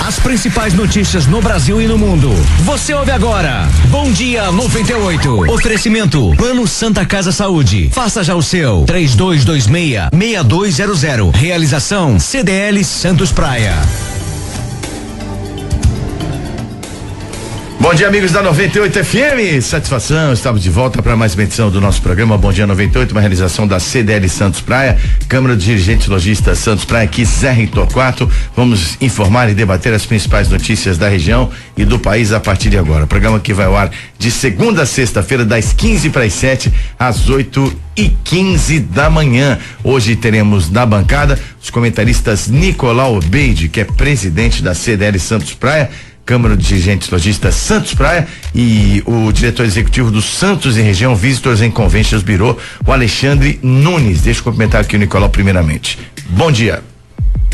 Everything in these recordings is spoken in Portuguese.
As principais notícias no Brasil e no mundo. Você ouve agora. Bom Dia 98. Oferecimento Plano Santa Casa Saúde. Faça já o seu. 3226-6200. Realização CDL Santos Praia. Bom dia, amigos da 98 FM. Satisfação, estamos de volta para mais uma edição do nosso programa Bom Dia 98, uma realização da CDL Santos Praia, Câmara de Dirigentes Lojistas Santos Praia, aqui Zé Torquato. Vamos informar e debater as principais notícias da região e do país a partir de agora. O programa que vai ao ar de segunda a sexta-feira, das 15 para as 7, às 8h15 da manhã. Hoje teremos na bancada os comentaristas Nicolau Obeide, que é presidente da CDL Santos Praia, Câmara de Dirigentes Lojistas Santos Praia, e o diretor executivo do Santos e Região Visitors and Conventions Bureau, o Alexandre Nunes. Deixa eu cumprimentar aqui o Nicolau primeiramente. Bom dia.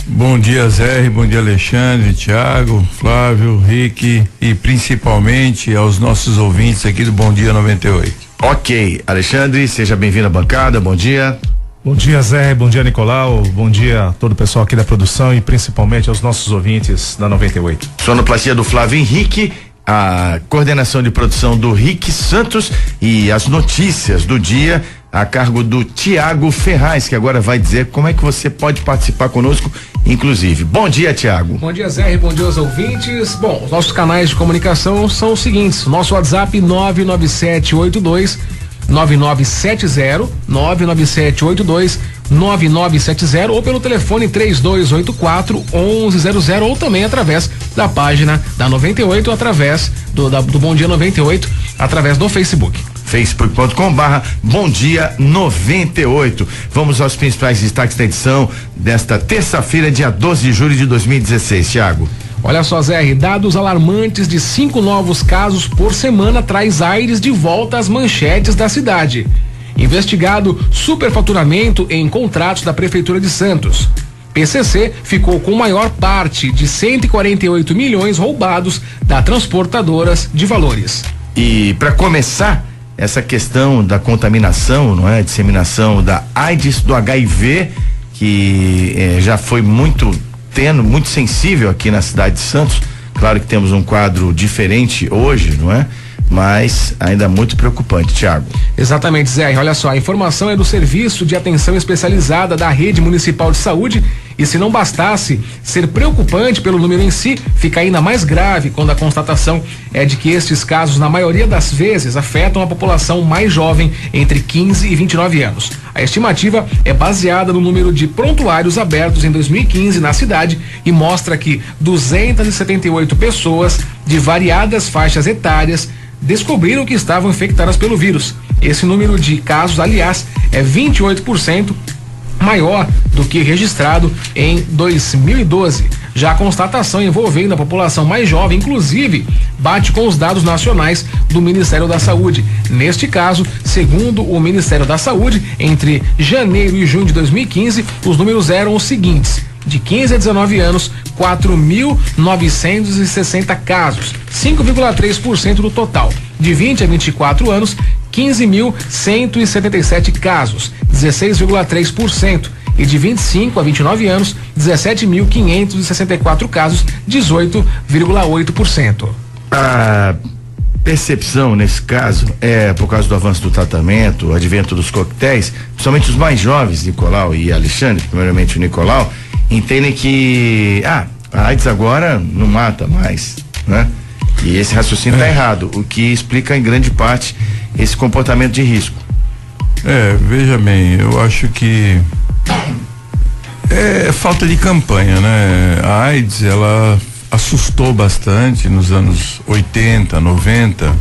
Bom dia, Zé, bom dia, Alexandre, Thiago, Flávio, Rick e principalmente aos nossos ouvintes aqui do Bom Dia 98. Ok, Alexandre, seja bem-vindo à bancada, bom dia. Bom dia, Zé, bom dia, Nicolau, bom dia a todo o pessoal aqui da produção e principalmente aos nossos ouvintes da 98. Sonoplastia do Flávio Henrique, a coordenação de produção do Rick Santos e as notícias do dia a cargo do Tiago Ferraz, que agora vai dizer como é que você pode participar conosco, inclusive. Bom dia, Tiago. Bom dia, Zé, bom dia aos ouvintes. Bom, os nossos canais de comunicação são os seguintes: nosso WhatsApp 99782-9970 ou pelo telefone 3284-1100 ou também através da página da 98, através do Bom Dia 98, através do Facebook. facebook.com/Bom Dia 98. Vamos aos principais destaques da edição desta terça-feira, dia 12 de julho de 2016, Thiago. Olha só, Zé, dados alarmantes de 5 novos casos por semana traz Aires de volta às manchetes da cidade. Investigado superfaturamento em contratos da Prefeitura de Santos. PCC ficou com maior parte de 148 milhões roubados da Transportadoras de Valores. E para começar, essa questão da contaminação, não é? Disseminação da AIDS, do HIV, que já foi muito sensível aqui na cidade de Santos. Claro que temos um quadro diferente hoje, não é? Mas ainda muito preocupante, Thiago. Exatamente, Zé. Olha só, a informação é do Serviço de Atenção Especializada da Rede Municipal de Saúde, e se não bastasse ser preocupante pelo número em si, fica ainda mais grave quando a constatação é de que estes casos, na maioria das vezes, afetam a população mais jovem, entre 15 e 29 anos. A estimativa é baseada no número de prontuários abertos em 2015 na cidade e mostra que 278 pessoas de variadas faixas etárias descobriram que estavam infectadas pelo vírus. Esse número de casos, aliás, é 28% maior do que registrado em 2012. Já a constatação envolvendo a população mais jovem, inclusive, bate com os dados nacionais do Ministério da Saúde. Neste caso, segundo o Ministério da Saúde, entre janeiro e junho de 2015, os números eram os seguintes: de 15 a 19 anos, 4.960 casos, 5,3% do total. De 20 a 24 anos, 15.177 casos, 16,3%. E de 25 a 29 anos, 17.564 casos, 18,8%. A percepção nesse caso é por causa do avanço do tratamento, o advento dos coquetéis, principalmente os mais jovens, Nicolau e Alexandre, primeiramente o Nicolau, entendem que a AIDS agora não mata mais, né? E esse raciocínio está errado, o que explica em grande parte esse comportamento de risco. Veja bem, eu acho que é falta de campanha, né? A AIDS, ela assustou bastante nos anos 80, 90,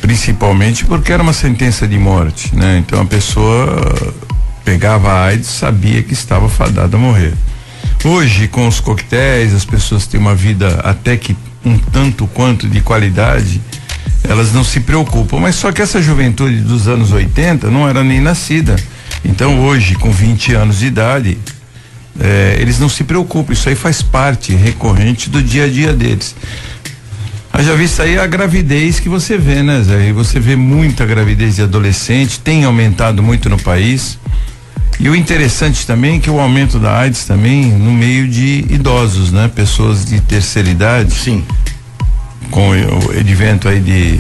principalmente porque era uma sentença de morte, né? Então a pessoa pegava a AIDS, sabia que estava fadada a morrer. Hoje, com os coquetéis, as pessoas têm uma vida até que um tanto quanto de qualidade, elas não se preocupam, mas só que essa juventude dos anos 80 não era nem nascida. Então hoje, com 20 anos de idade, eles não se preocupam, isso aí faz parte recorrente do dia a dia deles. Já visto aí a gravidez que você vê, né, Zé? E você vê muita gravidez de adolescente, tem aumentado muito no país. E o interessante também é que o aumento da AIDS também no meio de idosos, né? Pessoas de terceira idade. Sim. Com o advento aí de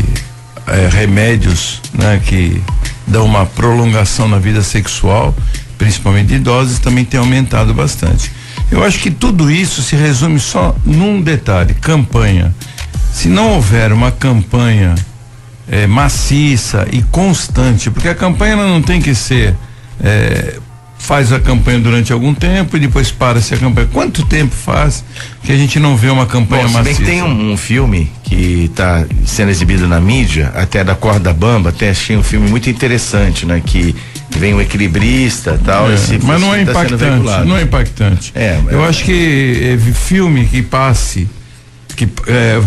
remédios, né? Que dão uma prolongação na vida sexual, principalmente de idosos, também tem aumentado bastante. Eu acho que tudo isso se resume só num detalhe: campanha. Se não houver uma campanha maciça e constante, porque a campanha ela não tem que ser faz a campanha durante algum tempo e depois para-se a campanha. Quanto tempo faz que a gente não vê uma campanha maciça? Se bem que tem um filme que está sendo exibido na mídia, até da Corda Bamba, até achei um filme muito interessante, né? Que vem um equilibrista e tal. Mas não é impactante, não é impactante. Eu acho que filme que passe,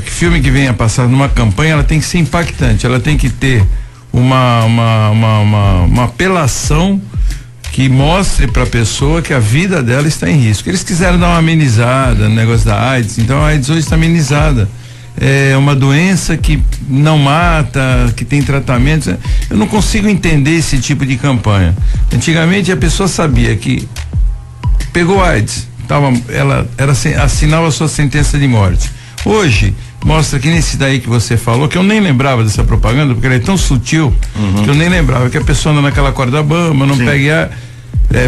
filme que venha passar numa campanha, ela tem que ser impactante, ela tem que ter uma apelação que mostre para a pessoa que a vida dela está em risco. Eles quiseram dar uma amenizada no negócio da AIDS, então a AIDS hoje está amenizada. É uma doença que não mata, que tem tratamento. Eu não consigo entender esse tipo de campanha. Antigamente a pessoa sabia que pegou AIDS, ela assinava a sua sentença de morte. Hoje mostra que nesse daí que você falou, que eu nem lembrava dessa propaganda, porque ela é tão sutil, que eu nem lembrava, que a pessoa anda naquela corda bamba, não pega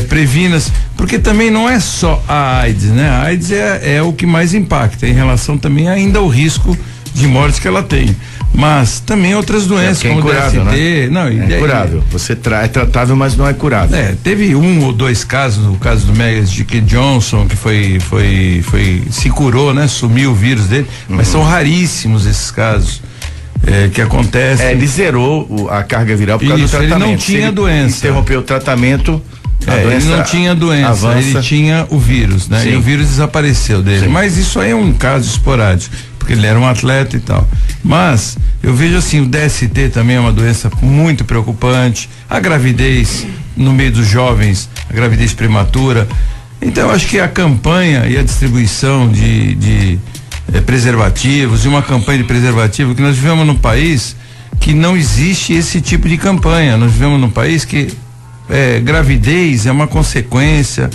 previna-se, porque também não é só a AIDS, né? A AIDS é o que mais impacta em relação também ainda ao risco de morte que ela tem, mas também outras doenças como incurável, DST, né? É curável, você é tratável, mas não é curável. Teve 1 ou 2 casos, o caso do Magic Johnson, que se curou, né? Sumiu o vírus dele, mas são raríssimos esses casos que acontecem. Ele zerou a carga viral por causa do tratamento. Ele não tinha doença. Interrompeu o tratamento. Ele não tinha doença, ele tinha o vírus, né? E o vírus desapareceu dele. Mas isso aí é um caso esporádico, porque ele era um atleta e tal. Mas eu vejo assim, o DST também é uma doença muito preocupante. A gravidez no meio dos jovens, a gravidez prematura. Então eu acho que a campanha e a distribuição de preservativos, e uma campanha de preservativo, que nós vivemos num país que não existe esse tipo de campanha. Nós vivemos num país que gravidez é uma consequência,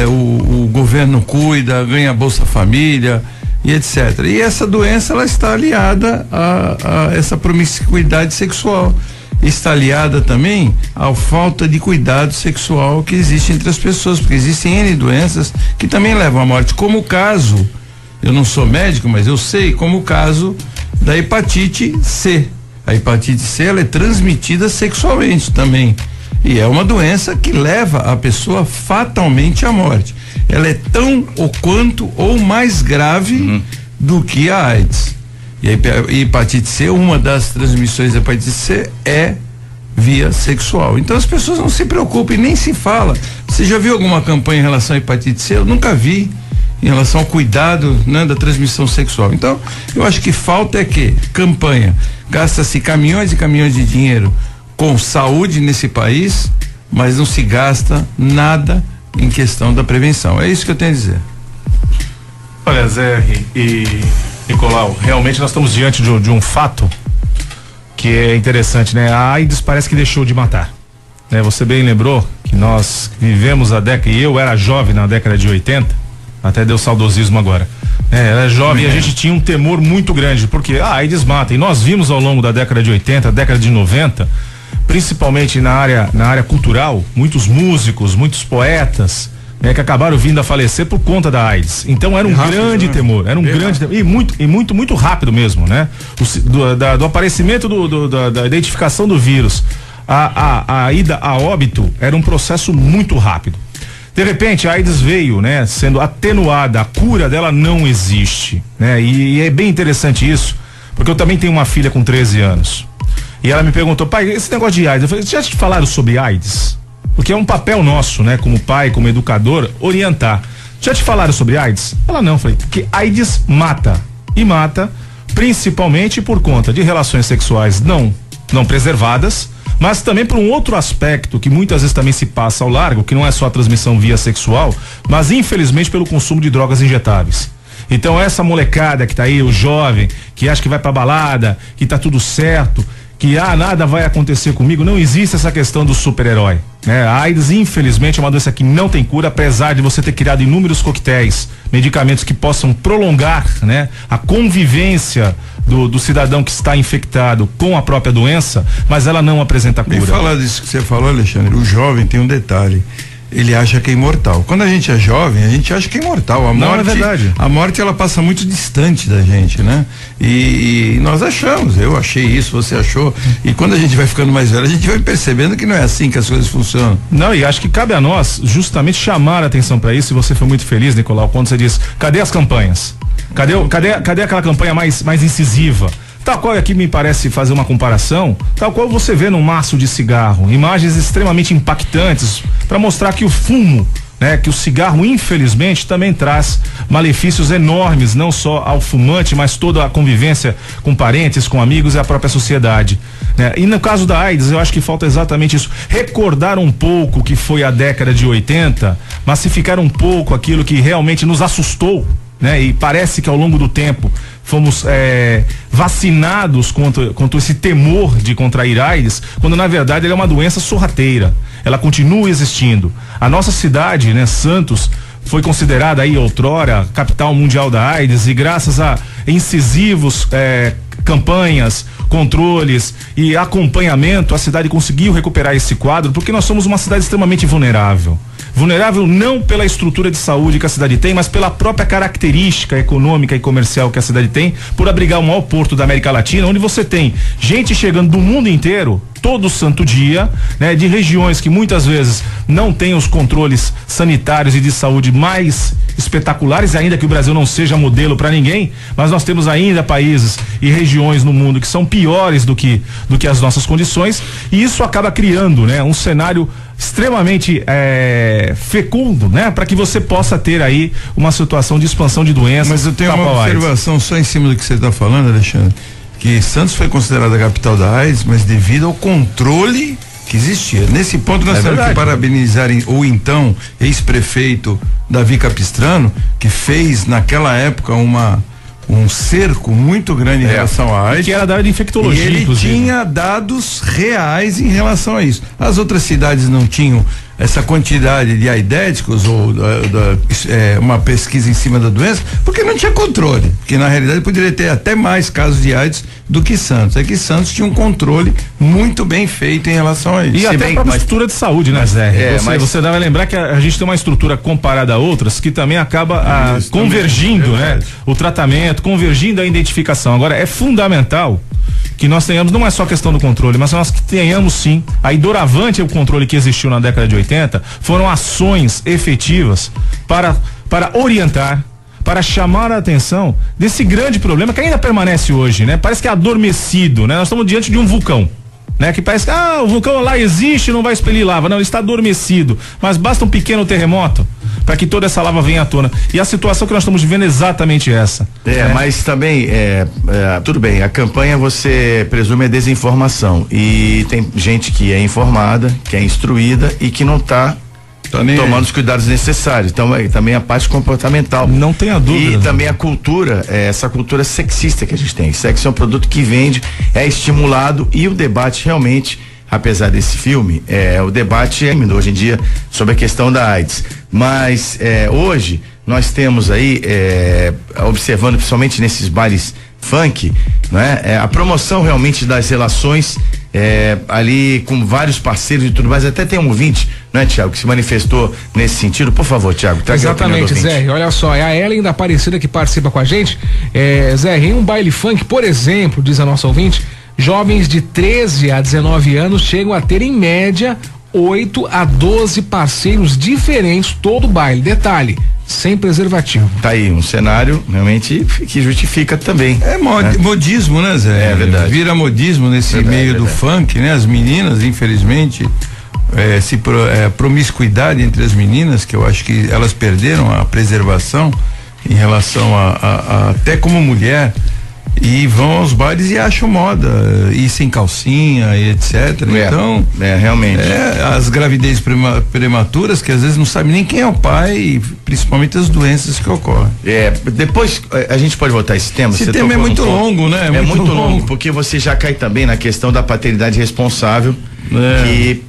o governo cuida, ganha Bolsa Família e etc. E essa doença ela está aliada a essa promiscuidade sexual, está aliada também à falta de cuidado sexual que existe entre as pessoas, porque existem N doenças que também levam à morte, como o caso, eu não sou médico, mas eu sei, como o caso da hepatite C. A hepatite C ela é transmitida sexualmente também. E é uma doença que leva a pessoa fatalmente à morte. Ela é tão ou quanto ou mais grave do que a AIDS. E a hepatite C, uma das transmissões da hepatite C é via sexual. Então as pessoas não se preocupem, nem se fala. Você já viu alguma campanha em relação à hepatite C? Eu nunca vi em relação ao cuidado, né, da transmissão sexual. Então, eu acho que falta campanha. Gasta-se caminhões e caminhões de dinheiro com saúde nesse país, mas não se gasta nada em questão da prevenção. É isso que eu tenho a dizer. Olha, Zé e Nicolau, realmente nós estamos diante de um fato que é interessante, né? A AIDS parece que deixou de matar, né? Você bem lembrou que nós vivemos a década, e eu era jovem na década de 80, até deu saudosismo agora. Era jovem e a gente tinha um temor muito grande, porque a AIDS mata, e nós vimos ao longo da década de 80, década de 90, principalmente na área cultural, muitos músicos, muitos poetas, que acabaram vindo a falecer por conta da AIDS. Então era um grande temor, e muito rápido mesmo, né? Do aparecimento da identificação do vírus, a ida a óbito era um processo muito rápido. De repente a AIDS veio, né, sendo atenuada, a cura dela não existe, né? E é bem interessante isso, porque eu também tenho uma filha com 13 anos. E ela me perguntou: pai, esse negócio de AIDS, eu falei: já te falaram sobre AIDS? Porque é um papel nosso, né, como pai, como educador, orientar. Já te falaram sobre AIDS? Ela não, eu falei, porque AIDS mata. E mata principalmente por conta de relações sexuais não preservadas, mas também por um outro aspecto que muitas vezes também se passa ao largo, que não é só a transmissão via sexual, mas infelizmente pelo consumo de drogas injetáveis. Então essa molecada que tá aí, o jovem, que acha que vai pra balada, que tá tudo certo, que nada vai acontecer comigo, não existe essa questão do super-herói, né? A AIDS, infelizmente, é uma doença que não tem cura, apesar de você ter criado inúmeros coquetéis, medicamentos que possam prolongar, né, a convivência do cidadão que está infectado com a própria doença, mas ela não apresenta cura. E falar disso que você falou, Alexandre, o jovem tem um detalhe. Ele acha que é imortal. Quando a gente é jovem, a gente acha que é imortal. A morte, não, é verdade. A morte, ela passa muito distante da gente, né? E nós achamos, eu achei isso, você achou. E quando a gente vai ficando mais velho, a gente vai percebendo que não é assim que as coisas funcionam. Não, e acho que cabe a nós justamente chamar a atenção para isso. E você foi muito feliz, Nicolau, quando você diz, cadê as campanhas? Cadê aquela campanha mais incisiva? Tal qual aqui me parece fazer uma comparação, tal qual você vê num maço de cigarro, imagens extremamente impactantes para mostrar que o fumo, né, que o cigarro infelizmente também traz malefícios enormes, não só ao fumante, mas toda a convivência com parentes, com amigos e a própria sociedade, né? E no caso da AIDS, eu acho que falta exatamente isso, recordar um pouco o que foi a década de 80, massificar um pouco aquilo que realmente nos assustou, né? E parece que ao longo do tempo fomos vacinados contra esse temor de contrair AIDS, quando na verdade ele é uma doença sorrateira. Ela continua existindo. A nossa cidade, né, Santos, foi considerada aí outrora capital mundial da AIDS, e graças a incisivos campanhas, controles e acompanhamento, a cidade conseguiu recuperar esse quadro, porque nós somos uma cidade extremamente vulnerável. Vulnerável não pela estrutura de saúde que a cidade tem, mas pela própria característica econômica e comercial que a cidade tem, por abrigar o maior porto da América Latina, onde você tem gente chegando do mundo inteiro todo santo dia, né, de regiões que muitas vezes não têm os controles sanitários e de saúde mais espetaculares, ainda que o Brasil não seja modelo para ninguém, mas nós temos ainda países e regiões no mundo que são piores do que as nossas condições, e isso acaba criando, né, um cenário extremamente fecundo, né, para que você possa ter aí uma situação de expansão de doenças. Mas eu tenho uma observação só em cima do que você está falando, Alexandre, que Santos foi considerada a capital da AIDS, mas devido ao controle que existia. Nesse ponto nós temos que parabenizar ou então ex-prefeito Davi Capistrano, que fez naquela época um cerco muito grande em relação à AIDS. Que era da área de infectologia, e ele inclusive. Tinha dados reais em relação a isso. As outras cidades não tinham essa quantidade de aidéticos ou uma pesquisa em cima da doença, porque não tinha controle, porque na realidade poderia ter até mais casos de AIDS do que Santos. É que Santos tinha um controle muito bem feito em relação a isso. E até a própria estrutura de saúde, né, Zé? Você deve lembrar que a gente tem uma estrutura comparada a outras que também acaba convergindo, né? O tratamento, convergindo a identificação. Agora, é fundamental que nós tenhamos, não é só questão do controle, mas nós que tenhamos sim, aí doravante o controle que existiu na década de 80, foram ações efetivas para orientar, para chamar a atenção desse grande problema que ainda permanece hoje, né? Parece que é adormecido, né? Nós estamos diante de um vulcão, né? Que parece que o vulcão lá existe, não vai expelir lava, não, ele está adormecido, mas basta um pequeno terremoto para que toda essa lava venha à tona. E a situação que nós estamos vivendo é exatamente essa. Mas também, tudo bem, a campanha você presume é desinformação, e tem gente que é informada, que é instruída e que não está tomando os cuidados necessários. Então, também a parte comportamental. Não tenha dúvida. E também a cultura, essa cultura sexista que a gente tem. Sexo é um produto que vende, é estimulado, e o debate realmente, apesar desse filme, o debate hoje em dia sobre a questão da AIDS. Mas hoje nós temos aí, observando principalmente nesses bailes funk, né? A promoção realmente das relações ali com vários parceiros e tudo mais. Até tem um ouvinte, né, Tiago, que se manifestou nesse sentido. Por favor, Tiago, traga exatamente, Zé, olha só, é a Ellen da Aparecida que participa com a gente. Zé, em um baile funk, por exemplo, diz a nossa ouvinte, jovens de 13 a 19 anos chegam a ter em média 8 a 12 parceiros diferentes todo baile. Detalhe, sem preservativo. Tá aí um cenário realmente que justifica também. Modismo, né, Zé? É verdade. Vira modismo nesse meio do funk, né? As meninas, infelizmente, promiscuidade entre as meninas, que eu acho que elas perderam a preservação em relação a até como mulher. e vão aos bailes e acham moda, ir sem calcinha e etc. Então, realmente. As gravidezes prematuras que às vezes não sabe nem quem é o pai, e principalmente as doenças que ocorrem. Depois a gente pode voltar esse tema. Esse tema é muito longo, né? É muito longo, porque você já cai também na questão da paternidade responsável, que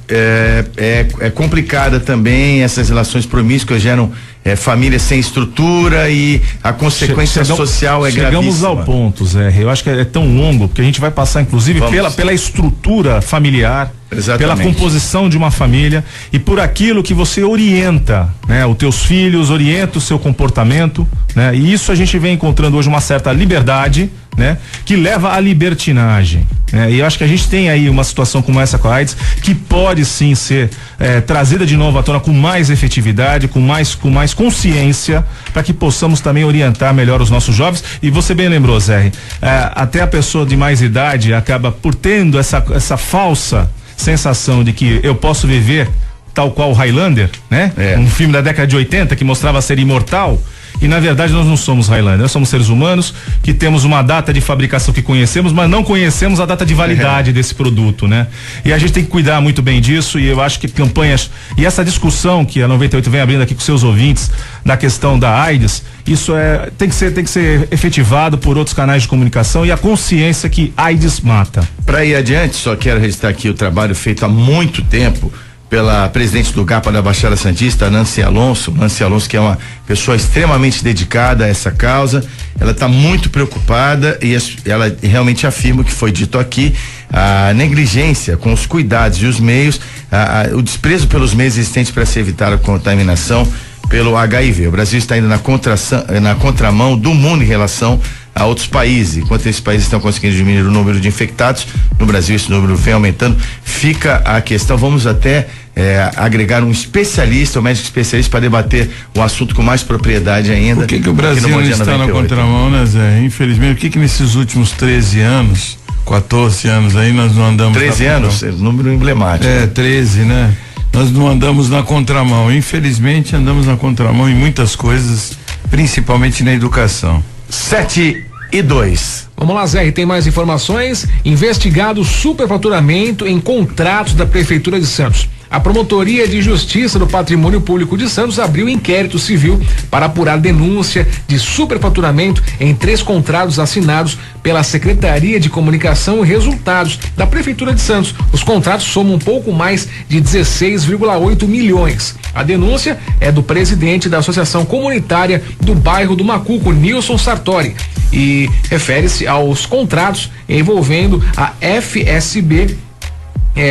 é complicada também. Essas relações promíscuas geram famílias sem estrutura e a consequência social é gravíssima. Chegamos ao ponto, Zé. Eu acho que é tão longo, porque a gente vai passar inclusive pela estrutura familiar, pela composição de uma família e por aquilo que você orienta, né? Os teus filhos, orienta o seu comportamento, né? E isso a gente vem encontrando hoje uma certa liberdade, né? Que leva à libertinagem, né? E eu acho que a gente tem aí uma situação como essa com a AIDS que pode sim ser trazida de novo à tona com mais efetividade, com mais consciência, para que possamos também orientar melhor os nossos jovens. E você bem lembrou, Zé, até a pessoa de mais idade acaba por tendo essa falsa sensação de que eu posso viver tal qual o Highlander, né? Um filme da década de 80 que mostrava ser imortal. E na verdade nós não somos Highlander, nós somos seres humanos que temos uma data de fabricação que conhecemos, mas não conhecemos a data de validade desse produto, né? E a gente tem que cuidar muito bem disso, e eu acho que campanhas e essa discussão que a 98 vem abrindo aqui com seus ouvintes da questão da AIDS, isso tem que ser efetivado por outros canais de comunicação e a consciência que AIDS mata. Para ir adiante, só quero registrar aqui o trabalho feito há muito tempo pela presidente do GAPA da Baixada Santista, Nancy Alonso, que é uma pessoa extremamente dedicada a essa causa. Ela está muito preocupada e ela realmente afirma o que foi dito aqui: a negligência com os cuidados e os meios, o desprezo pelos meios existentes para se evitar a contaminação pelo HIV. O Brasil está indo na contramão do mundo em relação a outros países. Enquanto esses países estão conseguindo diminuir o número de infectados, no Brasil esse número vem aumentando. Fica a questão, vamos até agregar um especialista, um médico especialista, para debater o assunto com mais propriedade ainda. Por que o Brasil não está na contramão, né, Zé? Infelizmente, por que nesses últimos 13 anos, 14 anos aí, nós não andamos 13 anos, número emblemático. 13, né? Nós não andamos na contramão. Infelizmente, andamos na contramão em muitas coisas, principalmente na educação. 7:02. Vamos lá, Zé, tem mais informações. Investigado superfaturamento em contratos da Prefeitura de Santos. A Promotoria de Justiça do Patrimônio Público de Santos abriu inquérito civil para apurar denúncia de superfaturamento em 3 contratos assinados pela Secretaria de Comunicação e Resultados da Prefeitura de Santos. Os contratos somam um pouco mais de 16,8 milhões. A denúncia é do presidente da Associação Comunitária do Bairro do Macuco, Nilson Sartori, e refere-se aos contratos envolvendo a FSB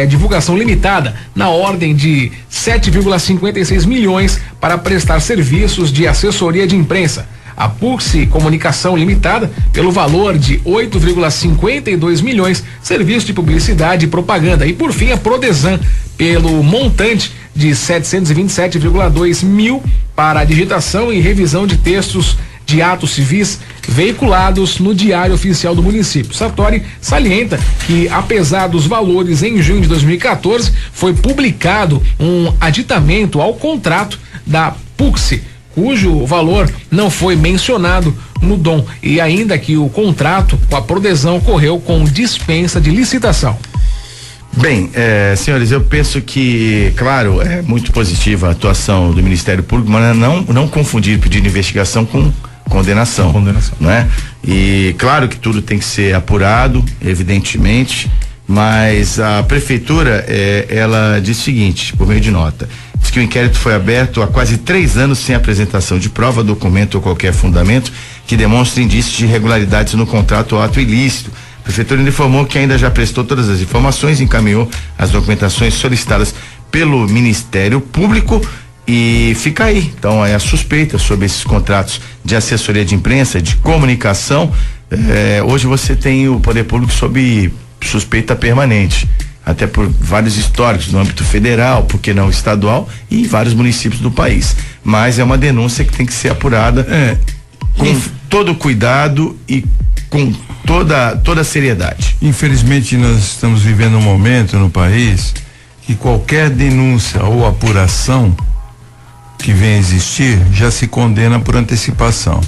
divulgação limitada na ordem de 7,56 milhões para prestar serviços de assessoria de imprensa. A Puxi Comunicação Limitada pelo valor de 8,52 milhões, serviço de publicidade e propaganda. E por fim a Prodesan pelo montante de 727,2 mil para a digitação e revisão de textos de atos civis veiculados no Diário Oficial do município. Sartori salienta que, apesar dos valores, em junho de 2014 foi publicado um aditamento ao contrato da Puxi, cujo valor não foi mencionado no DOM, e ainda que o contrato com a Prodesan ocorreu com dispensa de licitação. Bem, senhores, eu penso que, claro, é muito positiva a atuação do Ministério Público, mas não confundir pedido de investigação com condenação, né? E claro que tudo tem que ser apurado, evidentemente, mas a prefeitura, ela diz o seguinte, por meio de nota: diz que o inquérito foi aberto há quase 3 anos sem apresentação de prova, documento ou qualquer fundamento que demonstre indícios de irregularidades no contrato ou ato ilícito. A prefeitura informou que ainda já prestou todas as informações e encaminhou as documentações solicitadas pelo Ministério Público. E fica aí, então, a suspeita sobre esses contratos de assessoria de imprensa, de comunicação. Hoje você tem o poder público sob suspeita permanente, até por vários históricos no âmbito federal, porque não estadual, e em vários municípios do país. Mas é uma denúncia que tem que ser apurada com todo cuidado e com toda a seriedade. Infelizmente, nós estamos vivendo um momento no país que qualquer denúncia ou apuração que venha existir já se condena por antecipação.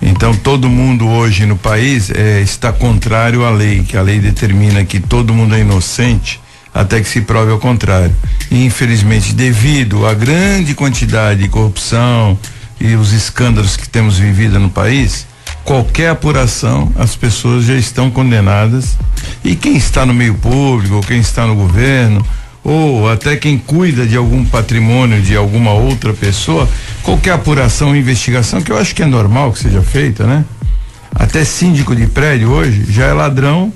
Então todo mundo hoje no país está contrário à lei, que a lei determina que todo mundo é inocente até que se prove ao contrário. E infelizmente, devido à grande quantidade de corrupção e os escândalos que temos vivido no país, qualquer apuração, as pessoas já estão condenadas, e quem está no meio público, ou quem está no governo, ou até quem cuida de algum patrimônio de alguma outra pessoa, qualquer apuração ou investigação, que eu acho que é normal que seja feita, né? Até síndico de prédio hoje já é ladrão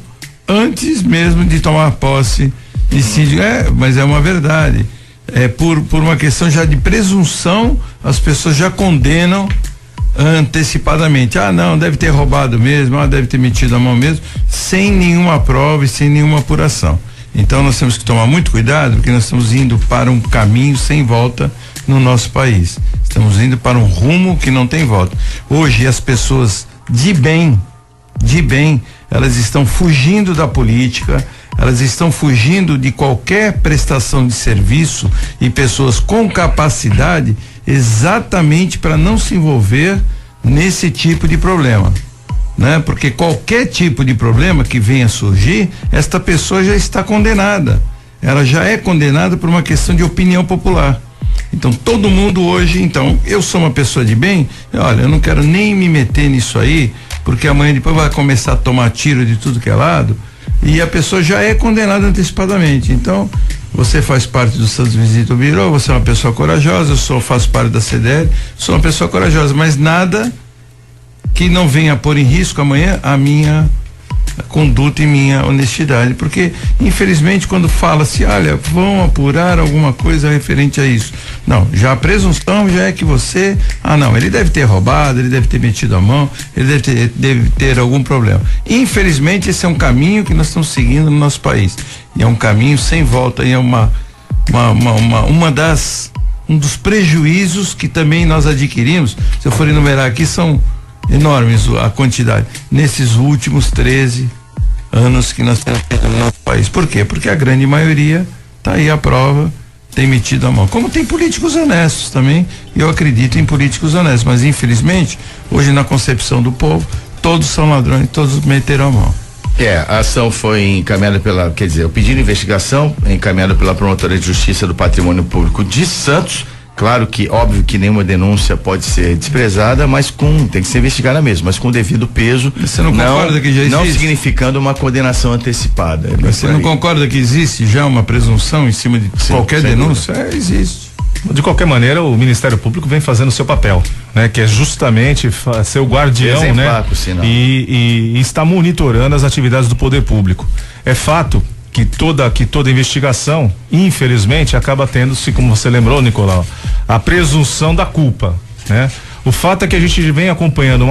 antes mesmo de tomar posse de síndico. Mas é uma verdade. Por uma questão já de presunção, as pessoas já condenam antecipadamente. Não, deve ter roubado mesmo, deve ter metido a mão mesmo, sem nenhuma prova e sem nenhuma apuração. Então nós temos que tomar muito cuidado, porque nós estamos indo para um caminho sem volta no nosso país. Estamos indo para um rumo que não tem volta. Hoje as pessoas de bem, elas estão fugindo da política, elas estão fugindo de qualquer prestação de serviço, e pessoas com capacidade, exatamente para não se envolver nesse tipo de problema, né? Porque qualquer tipo de problema que venha surgir, esta pessoa já está condenada. Ela já é condenada por uma questão de opinião popular. Então todo mundo hoje, eu sou uma pessoa de bem, olha, eu não quero nem me meter nisso aí, porque amanhã depois vai começar a tomar tiro de tudo que é lado, e a pessoa já é condenada antecipadamente. Então, você faz parte do Santos Visita o Birô, você é uma pessoa corajosa, faço parte da CDL, sou uma pessoa corajosa, mas nada que não venha pôr em risco amanhã a minha conduta e minha honestidade, porque infelizmente quando fala-se, olha, vão apurar alguma coisa referente a isso, não, já a presunção já é que você, não, ele deve ter roubado, ele deve ter metido a mão, ele deve ter algum problema. Infelizmente esse é um caminho que nós estamos seguindo no nosso país, e é um caminho sem volta, e é um dos prejuízos que também nós adquirimos. Se eu for enumerar aqui, são enormes a quantidade nesses últimos 13 anos que nós temos no nosso país. Por quê? Porque a grande maioria está aí à prova, tem metido a mão. Como tem políticos honestos também, eu acredito em políticos honestos, mas infelizmente hoje na concepção do povo todos são ladrões, todos meteram a mão. A ação foi encaminhada o pedido de investigação encaminhado pela Promotoria de Justiça do Patrimônio Público de Santos. Claro que, óbvio que nenhuma denúncia pode ser desprezada, mas tem que ser investigada mesmo, mas com devido peso. Você não concorda que já existe? Não significando uma condenação antecipada. Você não concorda que existe já uma presunção em cima de qualquer denúncia? Existe. De qualquer maneira, o Ministério Público vem fazendo o seu papel, né? Que é justamente ser o guardião, né? E está monitorando as atividades do poder público. É fato que toda investigação, infelizmente, acaba tendo-se, como você lembrou, Nicolau, a presunção da culpa, né? O fato é que a gente vem acompanhando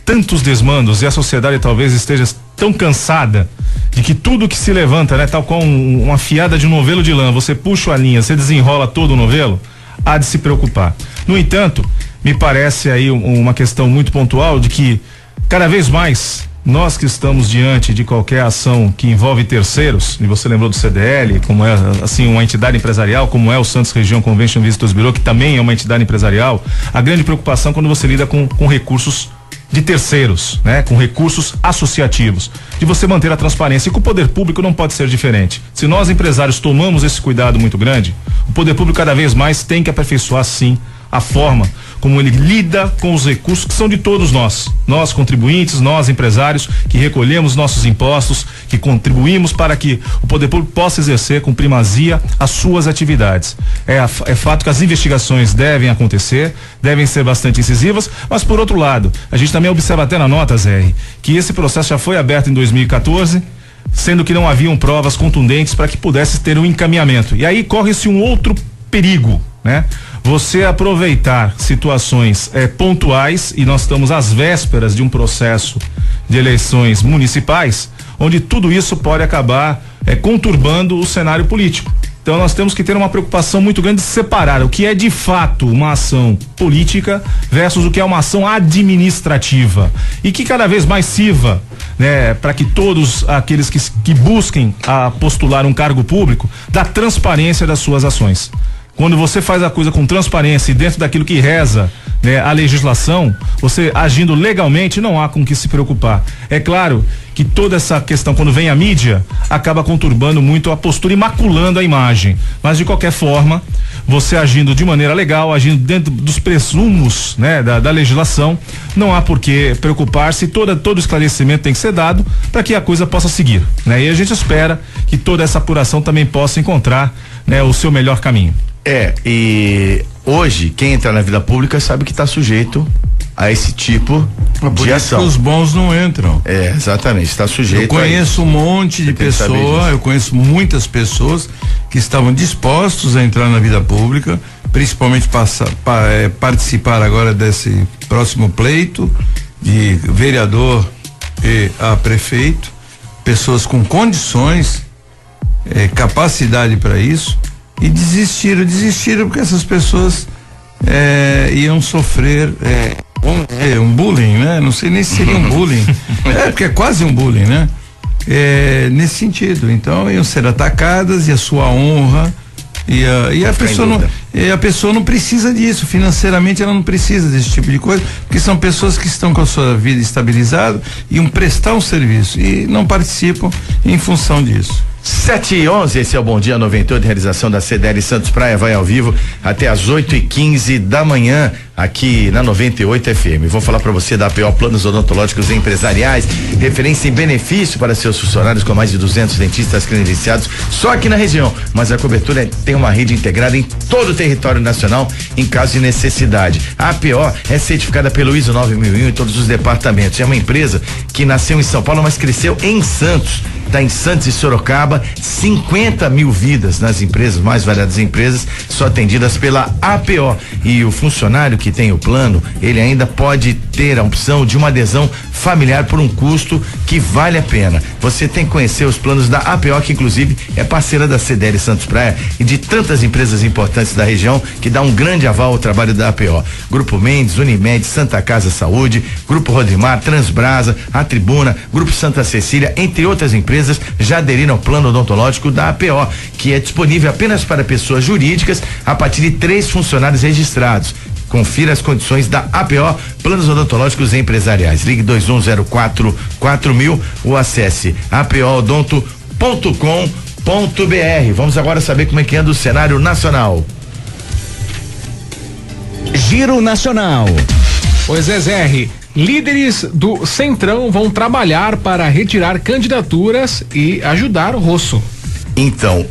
tantos desmandos, e a sociedade talvez esteja tão cansada de que tudo que se levanta, né, tal qual uma fiada de um novelo de lã, você puxa a linha, você desenrola todo o novelo, há de se preocupar. No entanto, me parece aí uma questão muito pontual de que cada vez mais nós que estamos diante de qualquer ação que envolve terceiros, e você lembrou do CDL, como é assim uma entidade empresarial, como é o Santos Região Convention Visitors Bureau, que também é uma entidade empresarial, a grande preocupação quando você lida com recursos de terceiros, né? Com recursos associativos, de você manter a transparência, e com o poder público não pode ser diferente. Se nós empresários tomamos esse cuidado muito grande, o poder público cada vez mais tem que aperfeiçoar sim a forma como ele lida com os recursos que são de todos nós contribuintes, nós empresários que recolhemos nossos impostos, que contribuímos para que o poder público possa exercer com primazia as suas atividades. É fato que as investigações devem acontecer, devem ser bastante incisivas, mas por outro lado, a gente também observa até na nota, Zé, que esse processo já foi aberto em 2014, sendo que não haviam provas contundentes para que pudesse ter um encaminhamento. E aí corre-se um outro perigo, né? Você aproveitar situações pontuais, e nós estamos às vésperas de um processo de eleições municipais, onde tudo isso pode acabar conturbando o cenário político. Então nós temos que ter uma preocupação muito grande de separar o que é de fato uma ação política versus o que é uma ação administrativa, e que cada vez mais sirva, né, para que todos aqueles que busquem postular um cargo público, da transparência das suas ações. quando você faz a coisa com transparência e dentro daquilo que reza, né, a legislação, você agindo legalmente, não há com que se preocupar. É claro que toda essa questão, quando vem a mídia, acaba conturbando muito a postura e maculando a imagem. Mas de qualquer forma, você agindo de maneira legal, agindo dentro dos presumos, né, da legislação, não há por que preocupar-se. Todo esclarecimento tem que ser dado para que a coisa possa seguir, né? E a gente espera que toda essa apuração também possa encontrar, né, o seu melhor caminho. E hoje, quem entra na vida pública sabe que está sujeito a esse tipo de ação. Os bons não entram. Exatamente, está sujeito. Eu conheço um monte de pessoas, eu conheço muitas pessoas que estavam dispostos a entrar na vida pública, principalmente participar agora desse próximo pleito de vereador e a prefeito, pessoas com condições, capacidade para isso, e desistiram porque essas pessoas iam sofrer um bullying, né? Não sei nem se seria um bullying, porque é quase um bullying, né? Nesse sentido, então iam ser atacadas e a sua honra e a pessoa não precisa disso, financeiramente ela não precisa desse tipo de coisa, porque são pessoas que estão com a sua vida estabilizada, iam prestar um serviço e não participam em função disso. 7h11, esse é o Bom Dia 98, realização da CDL Santos Praia, vai ao vivo até às 8h15 da manhã, aqui na 98 FM. Vou falar para você da APO Planos Odontológicos Empresariais, referência em benefício para seus funcionários, com mais de 200 dentistas credenciados só aqui na região, mas a cobertura tem uma rede integrada em todo o território nacional em caso de necessidade. A APO é certificada pelo ISO 9001 em todos os departamentos. É uma empresa que nasceu em São Paulo, mas cresceu em Santos. Está em Santos e Sorocaba, 50 mil vidas nas empresas, mais variadas empresas, só atendidas pela APO. E o funcionário que tem o plano, ele ainda pode ter a opção de uma adesão familiar por um custo que vale a pena. Você tem que conhecer os planos da APO, que inclusive é parceira da CDL Santos Praia e de tantas empresas importantes da região, que dá um grande aval ao trabalho da APO. Grupo Mendes, Unimed, Santa Casa Saúde, Grupo Rodrimar, Transbrasa, A Tribuna, Grupo Santa Cecília, entre outras empresas, já aderiram ao plano odontológico da APO, que é disponível apenas para pessoas jurídicas a partir de 3 funcionários registrados. Confira as condições da APO, Planos Odontológicos Empresariais. Ligue 2104-4000 ou acesse apoodonto.com.br. Vamos agora saber como é que anda o cenário nacional. Giro Nacional. Pois é, Zé. Líderes do Centrão vão trabalhar para retirar candidaturas e ajudar o Rosso. Então,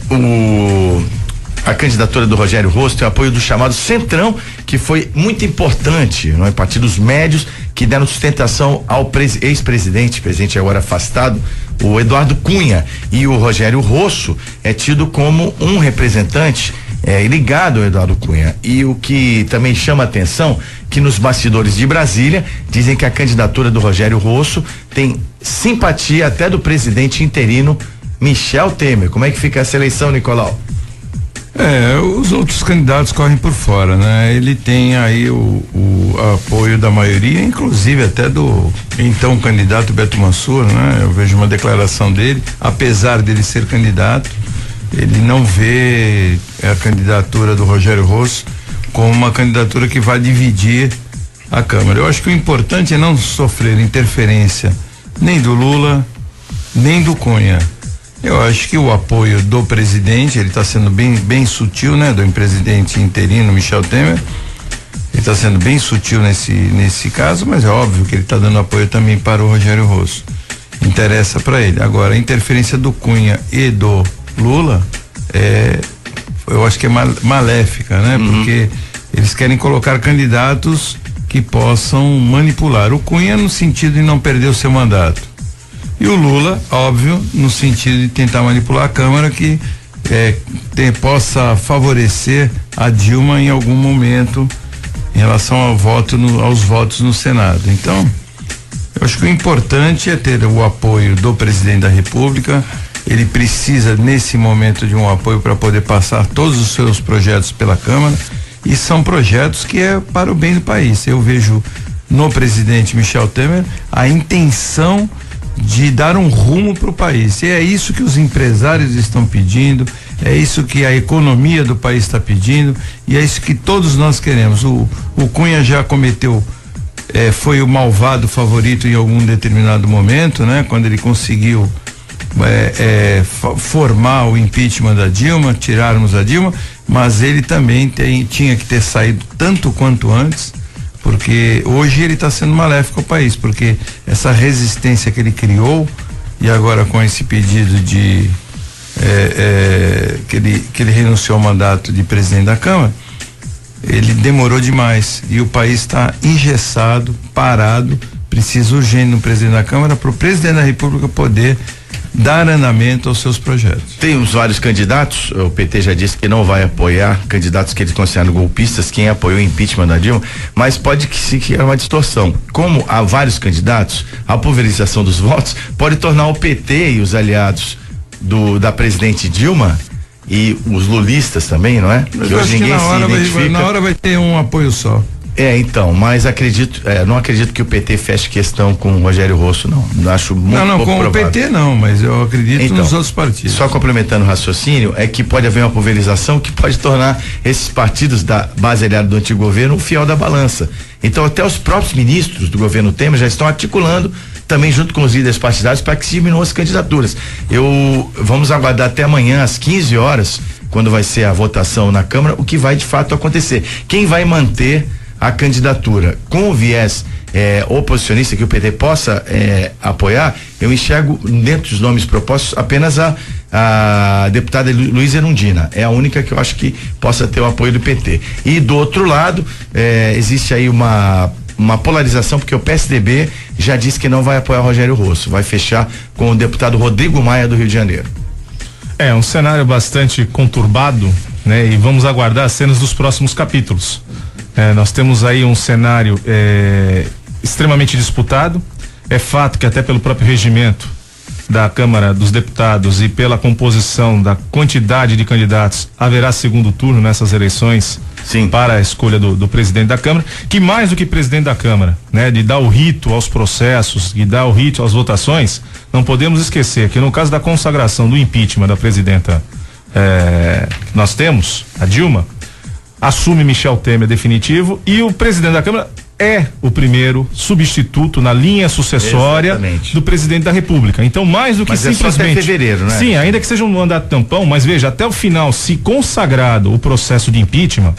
a candidatura do Rogério Rosso tem o apoio do chamado Centrão, que foi muito importante, não é? Partidos médios que deram sustentação ao ex-presidente, presidente agora afastado, o Eduardo Cunha. E o Rogério Rosso é tido como um representante ligado ao Eduardo Cunha. E o que também chama a atenção, que nos bastidores de Brasília dizem que a candidatura do Rogério Rosso tem simpatia até do presidente interino Michel Temer. Como é que fica essa eleição, Nicolau? Os outros candidatos correm por fora, né? Ele tem aí o apoio da maioria, inclusive até do então candidato Beto Mansur, né? Eu vejo uma declaração dele, apesar dele ser candidato, ele não vê a candidatura do Rogério Rosso como uma candidatura que vai dividir a Câmara. Eu acho que o importante é não sofrer interferência nem do Lula, nem do Cunha. Eu acho que o apoio do presidente, ele está sendo bem sutil, né? Do presidente interino Michel Temer, ele está sendo bem sutil nesse caso, mas é óbvio que ele está dando apoio também para o Rogério Rosso. Interessa para ele. Agora, a interferência do Cunha e do Lula eu acho que é maléfica, né? Porque eles querem colocar candidatos que possam manipular. O Cunha no sentido de não perder o seu mandato. E o Lula, óbvio, no sentido de tentar manipular a Câmara, que possa favorecer a Dilma em algum momento em relação aos votos no Senado. Então, eu acho que o importante é ter o apoio do presidente da República. Ele precisa, nesse momento, de um apoio para poder passar todos os seus projetos pela Câmara, e são projetos que é para o bem do país. Eu vejo no presidente Michel Temer a intenção de dar um rumo para o país, e é isso que os empresários estão pedindo, é isso que a economia do país está pedindo e é isso que todos nós queremos. O Cunha já cometeu, foi o malvado favorito em algum determinado momento, né? Quando ele conseguiu formar o impeachment da Dilma, tirarmos a Dilma, mas ele também tinha que ter saído tanto quanto antes, porque hoje ele está sendo maléfico ao país, porque essa resistência que ele criou e agora com esse pedido de que ele renunciou ao mandato de presidente da Câmara, ele demorou demais e o país está engessado, parado, precisa urgente no presidente da Câmara para o presidente da República poder dar andamento aos seus projetos. Tem os vários candidatos, o PT já disse que não vai apoiar candidatos que eles consideram golpistas, quem apoiou o impeachment da Dilma, mas pode que se criar uma distorção. Como há vários candidatos, a pulverização dos votos pode tornar o PT e os aliados da presidente Dilma e os lulistas também, não é? Mas que hoje ninguém se identifica. Na hora vai ter um apoio só. Então, mas não acredito que o PT feche questão com o Rogério Rosso, não. Acho muito pouco com provável. o PT não, mas eu acredito nos outros partidos. Só complementando o raciocínio, é que pode haver uma pulverização que pode tornar esses partidos da base aliada do antigo governo o fiel da balança. Então, até os próprios ministros do governo Temer já estão articulando também junto com os líderes partidários para que se diminuam as candidaturas. Vamos aguardar até amanhã às 15 horas, quando vai ser a votação na Câmara, o que vai de fato acontecer. Quem vai manter a candidatura com o viés oposicionista que o PT possa apoiar, eu enxergo dentro dos nomes propostos apenas a deputada Luísa Erundina, é a única que eu acho que possa ter o apoio do PT. E do outro lado, existe aí uma polarização, porque o PSDB já disse que não vai apoiar o Rogério Rosso, vai fechar com o deputado Rodrigo Maia do Rio de Janeiro. É um cenário bastante conturbado, né? E vamos aguardar as cenas dos próximos capítulos. Nós temos aí um cenário extremamente disputado. É fato que até pelo próprio regimento da Câmara dos Deputados e pela composição da quantidade de candidatos, haverá segundo turno nessas eleições. Sim. Para a escolha do presidente da Câmara, que mais do que presidente da Câmara, né? De dar o rito aos processos, de dar o rito às votações, não podemos esquecer que no caso da consagração do impeachment da presidenta que nós temos, a Dilma, assume Michel Temer definitivo e o presidente da Câmara é o primeiro substituto na linha sucessória do presidente da República. Então, mais do que simplesmente. É só até fevereiro, né? Sim, ainda que seja um mandato tampão, mas veja, até o final, se consagrado o processo de impeachment,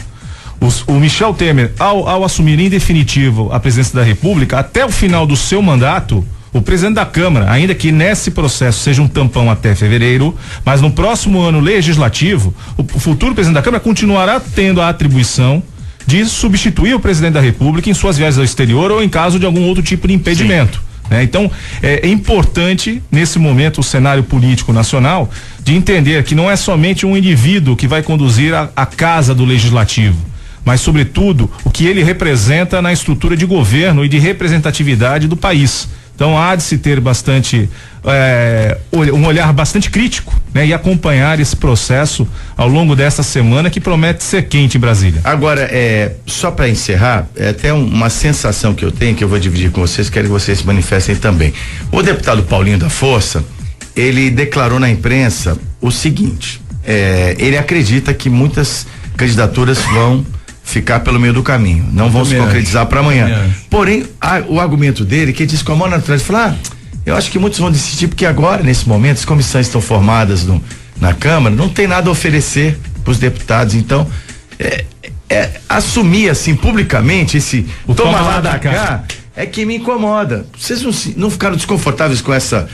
o Michel Temer, ao assumir em definitivo a presidência da República, até o final do seu mandato, o presidente da Câmara, ainda que nesse processo seja um tampão até fevereiro, mas no próximo ano legislativo, o futuro presidente da Câmara continuará tendo a atribuição de substituir o presidente da República em suas viagens ao exterior ou em caso de algum outro tipo de impedimento. Né? Então, é importante, nesse momento, o cenário político nacional, de entender que não é somente um indivíduo que vai conduzir a casa do legislativo, mas, sobretudo, o que ele representa na estrutura de governo e de representatividade do país. Então, há de se ter bastante, um olhar bastante crítico, né? E acompanhar esse processo ao longo dessa semana que promete ser quente em Brasília. Agora, só para encerrar, até uma sensação que eu tenho, que eu vou dividir com vocês, quero que vocês se manifestem também. O deputado Paulinho da Força, ele declarou na imprensa o seguinte, ele acredita que muitas candidaturas vão ficar pelo meio do caminho, não vão se concretizar para amanhã. Porém, o argumento dele, que ele disse com a mão na trás, fala, eu acho que muitos vão desistir porque agora, nesse momento, as comissões estão formadas na Câmara, não tem nada a oferecer para os deputados, então assumir assim publicamente esse toma lá da cá é que me incomoda. Vocês não ficaram desconfortáveis com essa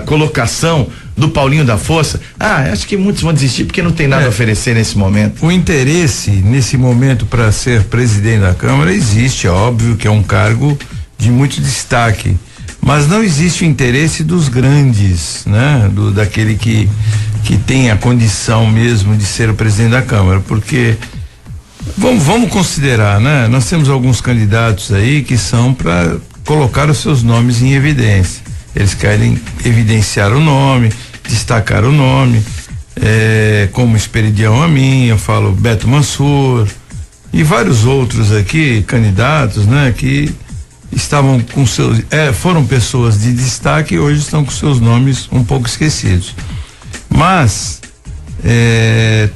colocação do Paulinho da Força? Acho que muitos vão desistir porque não tem nada a oferecer nesse momento. O interesse nesse momento para ser presidente da Câmara existe, é óbvio que é um cargo de muito destaque, mas não existe o interesse dos grandes, né? Daquele que tem a condição mesmo de ser o presidente da Câmara, porque vamos considerar, né? Nós temos alguns candidatos aí que são para colocar os seus nomes em evidência. Eles querem evidenciar o nome, destacar o nome, como Esperidião Amin, eu falo Beto Mansur e vários outros aqui, candidatos, né? Que estavam com seus, foram pessoas de destaque e hoje estão com seus nomes um pouco esquecidos. Mas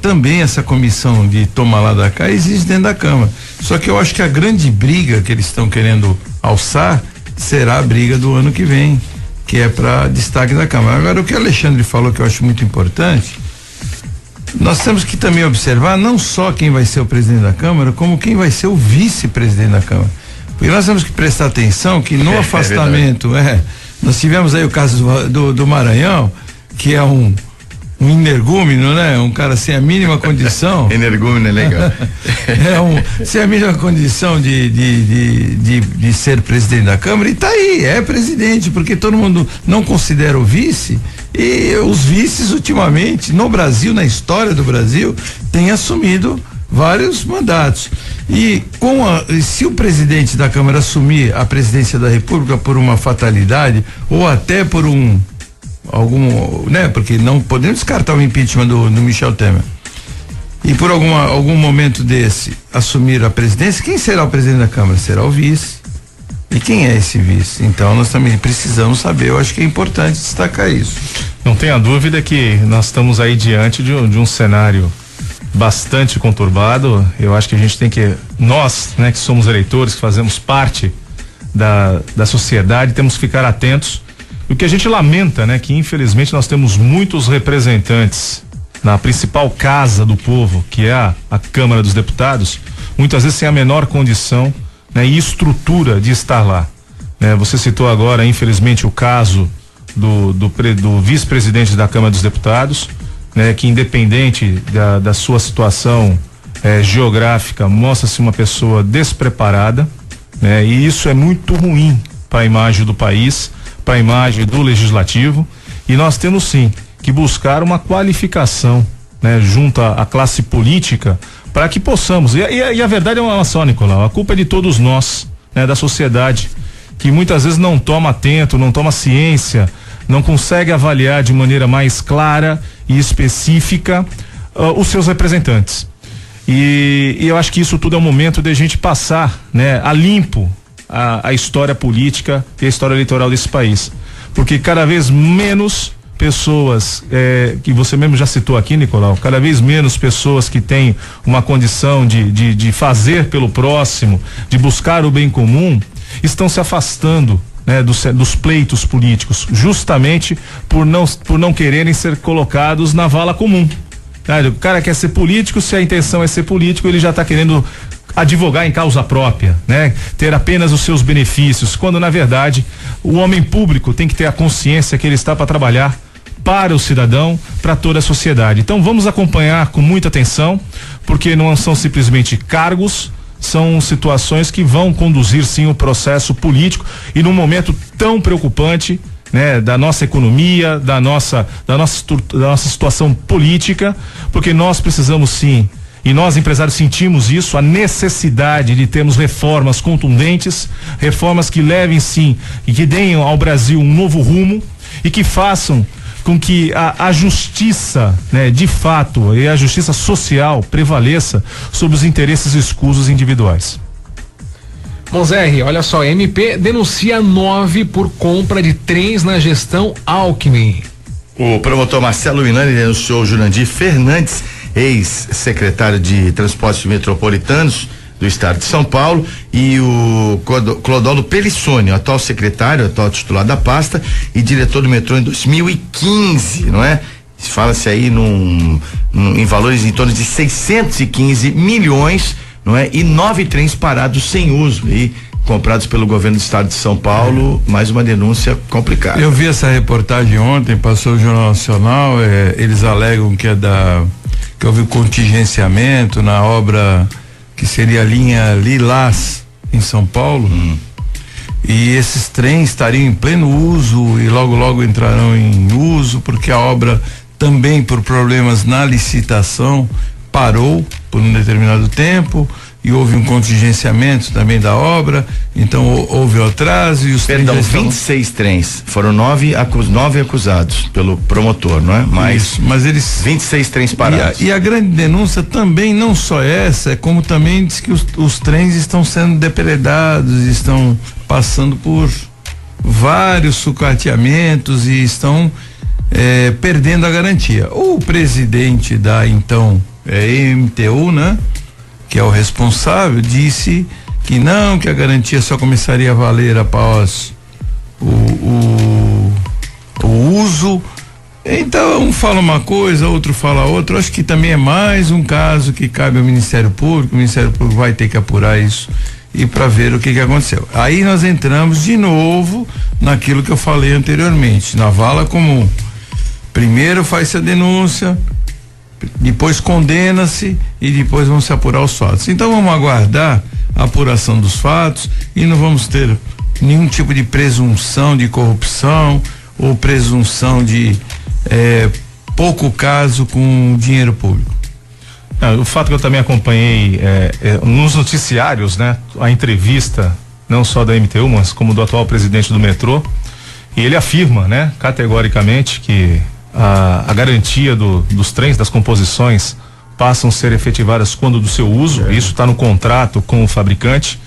também essa comissão de toma lá da cá existe dentro da Câmara. Só que eu acho que a grande briga que eles estão querendo alçar será a briga do ano que vem, que é para destaque da Câmara. Agora, o que o Alexandre falou que eu acho muito importante, nós temos que também observar não só quem vai ser o presidente da Câmara, como quem vai ser o vice-presidente da Câmara. Porque nós temos que prestar atenção que no afastamento, nós tivemos aí o caso do Maranhão, que é um energúmeno, né? Um cara sem a mínima condição. Energúmeno é legal. Sem a mínima condição de ser presidente da Câmara, e tá aí, é presidente, porque todo mundo não considera o vice, e os vices ultimamente, no Brasil, na história do Brasil, têm assumido vários mandatos. E se o presidente da Câmara assumir a presidência da República por uma fatalidade, ou até por porque não podemos descartar o impeachment do Michel Temer, e por algum momento desse assumir a presidência, quem será o presidente da Câmara? Será o vice. E quem é esse vice? Então nós também precisamos saber, eu acho que é importante destacar isso. Não tenha dúvida que nós estamos aí diante de um cenário bastante conturbado. Eu acho que a gente tem que, nós, né, que somos eleitores, que fazemos parte da sociedade, temos que ficar atentos. O que a gente lamenta, né, que infelizmente nós temos muitos representantes na principal casa do povo, que é a Câmara dos Deputados, muitas vezes sem a menor condição, né, e estrutura de estar lá. Né? Você citou agora, infelizmente, o caso do vice-presidente da Câmara dos Deputados, né, que independente da sua situação geográfica, mostra-se uma pessoa despreparada, né, e isso é muito ruim para a imagem do país, para a imagem do legislativo, e nós temos sim que buscar uma qualificação, né, junto à classe política, para que possamos, e a verdade é uma só, Nicolau, a culpa é de todos nós, né, da sociedade, que muitas vezes não toma atento, não toma ciência, não consegue avaliar de maneira mais clara e específica os seus representantes. E eu acho que isso tudo é um momento de a gente passar, né, a limpo a história política e a história eleitoral desse país, porque cada vez menos pessoas, que você mesmo já citou aqui, Nicolau, cada vez menos pessoas que têm uma condição de fazer pelo próximo, de buscar o bem comum, estão se afastando, né, dos pleitos políticos, justamente por não quererem ser colocados na vala comum. O cara quer ser político, se a intenção é ser político, ele já está querendo advogar em causa própria, né? Ter apenas os seus benefícios, quando na verdade o homem público tem que ter a consciência que ele está para trabalhar para o cidadão, para toda a sociedade. Então vamos acompanhar com muita atenção, porque não são simplesmente cargos, são situações que vão conduzir sim o processo político, e num momento tão preocupante, né, da nossa economia, da nossa situação política, porque nós precisamos sim, e nós empresários sentimos isso, a necessidade de termos reformas contundentes, reformas que levem sim e que deem ao Brasil um novo rumo e que façam com que a justiça, né, de fato, e a justiça social prevaleça sobre os interesses escusos individuais. Monzerri, olha só, MP denuncia 9 por compra de trens na gestão Alckmin. O promotor Marcelo Minani denunciou Jurandir Fernandes, ex-secretário de Transportes Metropolitanos do estado de São Paulo, e o Clodolo Pelissoni, o atual secretário, atual titular da pasta e diretor do metrô em 2015, não é? Fala-se aí em valores em torno de 615 milhões, não é? E 9 trens parados sem uso e comprados pelo governo do estado de São Paulo. Mais uma denúncia complicada. Eu vi essa reportagem ontem, passou o Jornal Nacional, eles alegam que que houve contingenciamento na obra que seria a linha Lilás em São Paulo, e esses trens estariam em pleno uso e logo entrarão em uso, porque a obra também, por problemas na licitação, parou por um determinado tempo e houve um contingenciamento também da obra, então houve o atraso e os Perdão, 26 trens, foram 9 acusados pelo promotor, não é? Mas eles 26 trens parados. E a grande denúncia também, não só essa, como também diz que os trens estão sendo depredados, estão passando por vários sucateamentos e estão perdendo a garantia. O presidente da então MTU, né, que é o responsável, disse que não, que a garantia só começaria a valer após o uso. Então, um fala uma coisa, outro fala outra. Acho que também é mais um caso que cabe ao Ministério Público. O Ministério Público vai ter que apurar isso e para ver o que aconteceu. Aí nós entramos de novo naquilo que eu falei anteriormente, na vala comum. Primeiro faz-se a denúncia, depois condena-se e depois vão se apurar os fatos. Então vamos aguardar a apuração dos fatos e não vamos ter nenhum tipo de presunção de corrupção ou presunção de pouco caso com dinheiro público. O fato que eu também acompanhei nos noticiários, né, a entrevista não só da MTU, mas como do atual presidente do metrô, e ele afirma, né, categoricamente que a garantia dos trens, das composições, passam a ser efetivadas quando do seu uso. Isso está no contrato com o fabricante.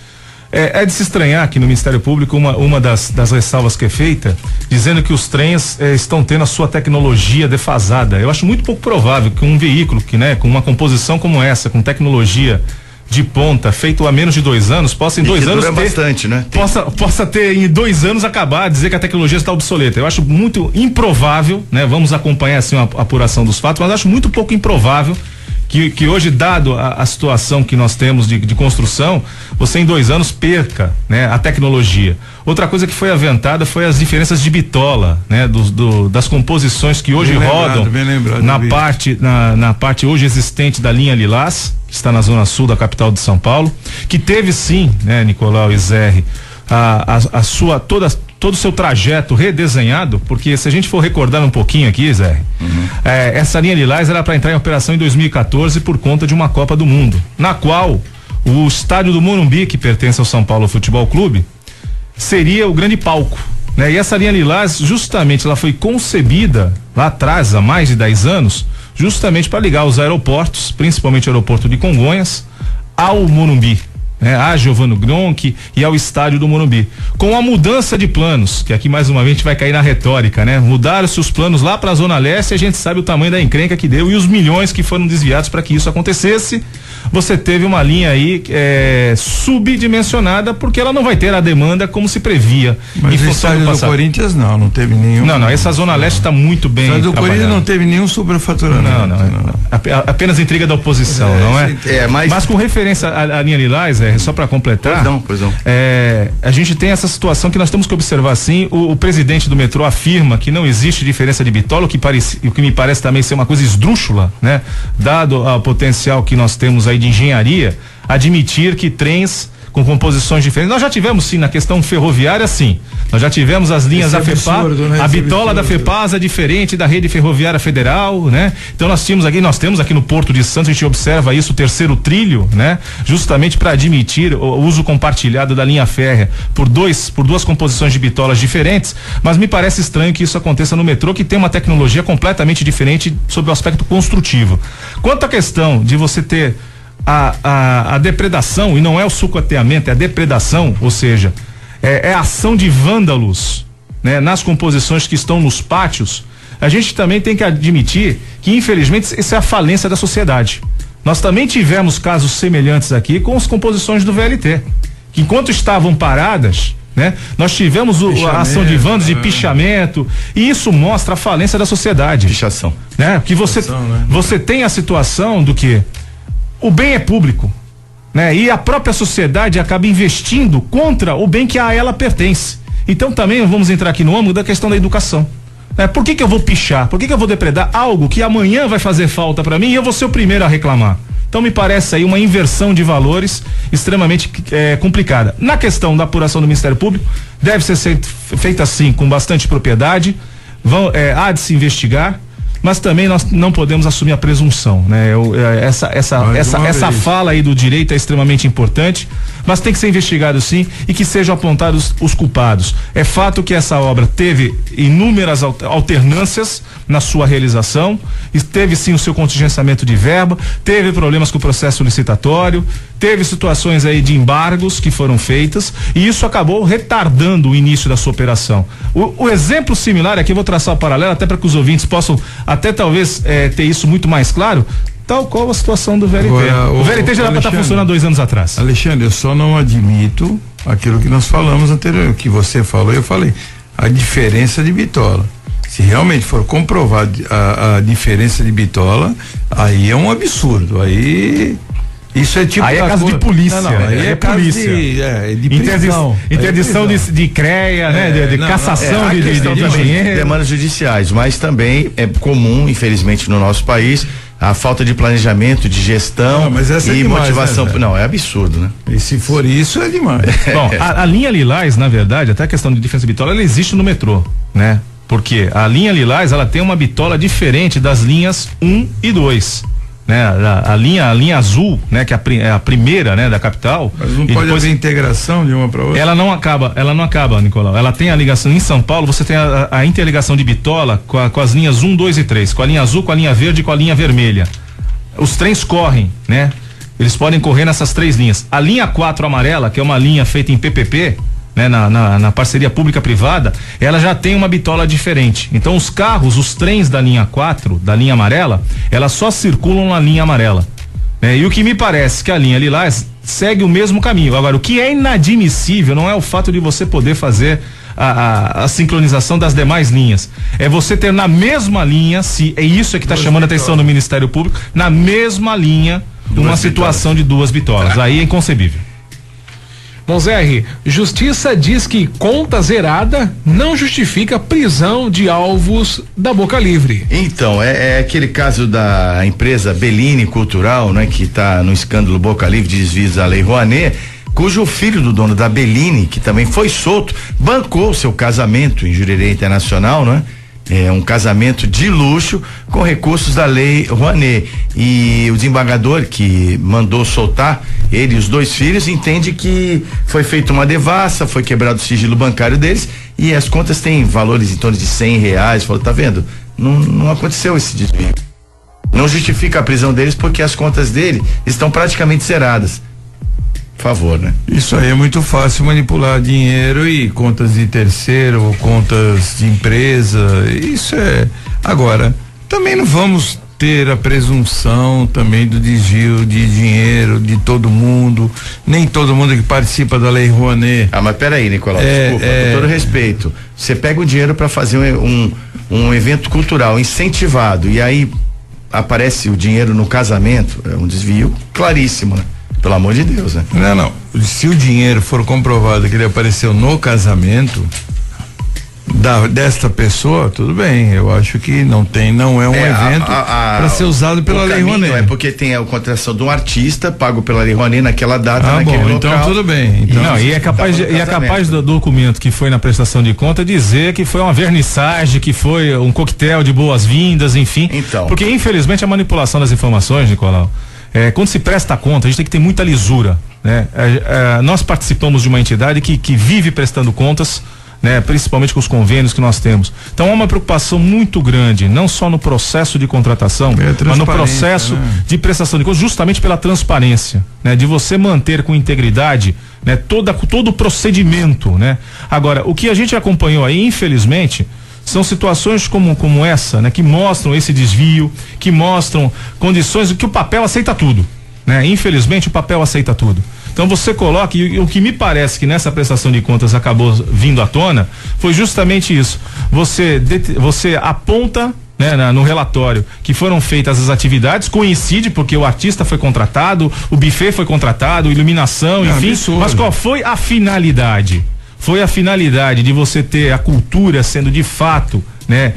É de se estranhar que no Ministério Público uma das ressalvas que é feita, dizendo que os trens estão tendo a sua tecnologia defasada. Eu acho muito pouco provável que um veículo com uma composição como essa, com tecnologia de ponta, feito há menos de 2 anos, possa em 2 anos ter, bastante, né? Possa ter em 2 anos acabar, dizer que a tecnologia está obsoleta. Eu acho muito improvável, né? Vamos acompanhar assim a apuração dos fatos, mas acho muito pouco improvável que hoje, dado a situação que nós temos de construção, você em 2 anos perca, né, a tecnologia. Outra coisa que foi aventada foi as diferenças de bitola, né, das composições que hoje rodam na parte hoje existente da linha Lilás, que está na zona sul da capital de São Paulo, que teve sim, né, Nicolau e Zé, todo o seu trajeto redesenhado, porque se a gente for recordar um pouquinho aqui, Zé, essa linha Lilás era para entrar em operação em 2014 por conta de uma Copa do Mundo, na qual o estádio do Morumbi, que pertence ao São Paulo Futebol Clube, seria o grande palco, né? E essa linha Lilás, justamente, ela foi concebida lá atrás, há mais de 10 anos, justamente para ligar os aeroportos, principalmente o aeroporto de Congonhas, ao Morumbi, né, a Giovanni Gronchi e ao estádio do Morumbi. Com a mudança de planos, que aqui mais uma vez a gente vai cair na retórica, né? Mudaram-se os planos lá para a Zona Leste e a gente sabe o tamanho da encrenca que deu e os milhões que foram desviados para que isso acontecesse. Você teve uma linha aí subdimensionada porque ela não vai ter a demanda como se previa. Mas o estádio do Corinthians não teve nenhum. Não, essa Zona Leste está muito bem. O estádio do Corinthians não teve nenhum superfaturamento. Não. Apenas intriga da oposição, não é? Mas com referência à linha Lilás, só para completar. Pois não. A gente tem essa situação que nós temos que observar assim. O presidente do metrô afirma que não existe diferença de bitola, o que me parece também ser uma coisa esdrúxula, né? Dado o potencial que nós temos aí de engenharia, admitir que trens com composições diferentes. Nós já tivemos sim na questão ferroviária, sim. Nós já tivemos as linhas da FEPAS, né? A bitola da FEPAS é diferente da rede ferroviária federal, né? Então nós temos aqui no Porto de Santos, a gente observa isso, o terceiro trilho, né? Justamente para admitir o uso compartilhado da linha férrea por duas composições de bitolas diferentes, mas me parece estranho que isso aconteça no metrô, que tem uma tecnologia completamente diferente sob o aspecto construtivo. Quanto à questão de você ter a depredação, e não é o sucateamento, é a depredação, ou seja, é a ação de vândalos, né, nas composições que estão nos pátios. A gente também tem que admitir que, infelizmente, isso é a falência da sociedade. Nós também tivemos casos semelhantes aqui com as composições do VLT, que enquanto estavam paradas, né, nós tivemos a ação de vândalos, de pichamento, e isso mostra a falência da sociedade. Pichação. Né? Que você tem a situação do que o bem é público, né? E a própria sociedade acaba investindo contra o bem que a ela pertence. Então também vamos entrar aqui no âmbito da questão da educação. Por que eu vou pichar? Por que eu vou depredar algo que amanhã vai fazer falta para mim e eu vou ser o primeiro a reclamar? Então me parece aí uma inversão de valores extremamente complicada. Na questão da apuração do Ministério Público, deve ser feita assim, com bastante propriedade, há de se investigar, mas também nós não podemos assumir a presunção, né? Essa fala aí do direito é extremamente importante, mas tem que ser investigado sim e que sejam apontados os culpados. É fato que essa obra teve inúmeras alternâncias na sua realização, e teve sim o seu contingenciamento de verba, teve problemas com o processo licitatório, teve situações aí de embargos que foram feitas e isso acabou retardando o início da sua operação. O exemplo similar aqui, eu vou traçar o paralelo até para que os ouvintes possam até talvez ter isso muito mais claro, tal qual a situação do VLT. Agora, o VLT já era para estar funcionando 2 anos atrás. Alexandre, eu só não admito aquilo que nós falamos anteriormente, que você falou e eu falei, a diferença de bitola. Se realmente for comprovada a diferença de bitola, aí é um absurdo. Aí isso é tipo. Aí é caso de polícia. Não, aí é polícia. De prisão. Interdição de CREA, né? De cassação de dinheiro. Demandas judiciais, mas também é comum, infelizmente, no nosso país, a falta de planejamento, de gestão mas essa e é demais, motivação. né? Não, é absurdo, né? E se for isso, é demais. Bom, a linha Lilás, na verdade, até a questão de diferença de bitola, ela existe no metrô, né? Porque a linha Lilás, ela tem uma bitola diferente das linhas 1 e 2. Né? A linha azul, né? Que é a primeira, né? Da capital. Mas não pode haver integração de uma para outra? Ela não acaba, Nicolau. Ela tem a ligação em São Paulo, você tem a interligação de bitola com as linhas 1, 2 e 3, com a linha azul, com a linha verde e com a linha vermelha. Os trens correm, né? Eles podem correr nessas 3 linhas. A linha 4 amarela, que é uma linha feita em PPP, né, na parceria pública-privada, ela já tem uma bitola diferente. Então os trens da linha 4, da linha amarela, elas só circulam na linha amarela. Né? E o que me parece que a linha Lilás segue o mesmo caminho. Agora, o que é inadmissível não é o fato de você poder fazer a sincronização das demais linhas. É você ter na mesma linha, se é isso que está chamando a atenção do Ministério Público, na mesma linha, uma situação de 2 bitolas. Aí é inconcebível. Monzerri, justiça diz que conta zerada não justifica prisão de alvos da Boca Livre. Então, é aquele caso da empresa Bellini Cultural, né? Que está no escândalo Boca Livre de desvios da Lei Rouanet, cujo filho do dono da Bellini, que também foi solto, bancou seu casamento em Jurerê Internacional, né? É um casamento de luxo com recursos da Lei Rouanet. E o desembargador que mandou soltar ele e os 2 filhos entende que foi feita uma devassa, foi quebrado o sigilo bancário deles e as contas têm valores em torno de R$100. Falou, tá vendo? Não aconteceu esse desvio. Não justifica a prisão deles porque as contas dele estão praticamente zeradas. Por favor, né? Isso aí é muito fácil, manipular dinheiro e contas de terceiro ou contas de empresa, isso é. Agora, também não vamos ter a presunção também do desvio de dinheiro de todo mundo, nem todo mundo que participa da Lei Rouanet. Mas peraí, Nicolau, desculpa, com todo respeito, você pega o dinheiro para fazer um evento cultural incentivado e aí aparece o dinheiro no casamento, é um desvio claríssimo, né? Pelo amor de Deus, né? Não. Se o dinheiro for comprovado que ele apareceu no casamento desta pessoa, tudo bem. Eu acho que não é um evento para ser usado pela Lei Rouanet. É porque tem a contratação de um artista pago pela Lei Rouanet naquela data, naquele local. Então tudo bem. Então, e é capaz do documento que foi na prestação de conta dizer que foi uma vernissagem, que foi um coquetel de boas-vindas, enfim. Então. Porque infelizmente a manipulação das informações, Nicolau, quando se presta conta, a gente tem que ter muita lisura, né? Nós participamos de uma entidade que vive prestando contas, né? Principalmente com os convênios que nós temos. Então há uma preocupação muito grande, não só no processo de contratação, mas no processo de prestação de contas, justamente pela transparência, né? De você manter com integridade, né? Todo o procedimento, né? Agora, o que a gente acompanhou aí, infelizmente, são situações como essa, né? Que mostram esse desvio, que mostram condições que o papel aceita tudo, né? Infelizmente o papel aceita tudo. Então você coloca, e o que me parece que nessa prestação de contas acabou vindo à tona, foi justamente isso. Você aponta, né, no relatório que foram feitas as atividades, coincide porque o artista foi contratado, o buffet foi contratado, iluminação, enfim, absurdo. Mas qual foi a finalidade? Foi a finalidade de você ter a cultura sendo de fato, né,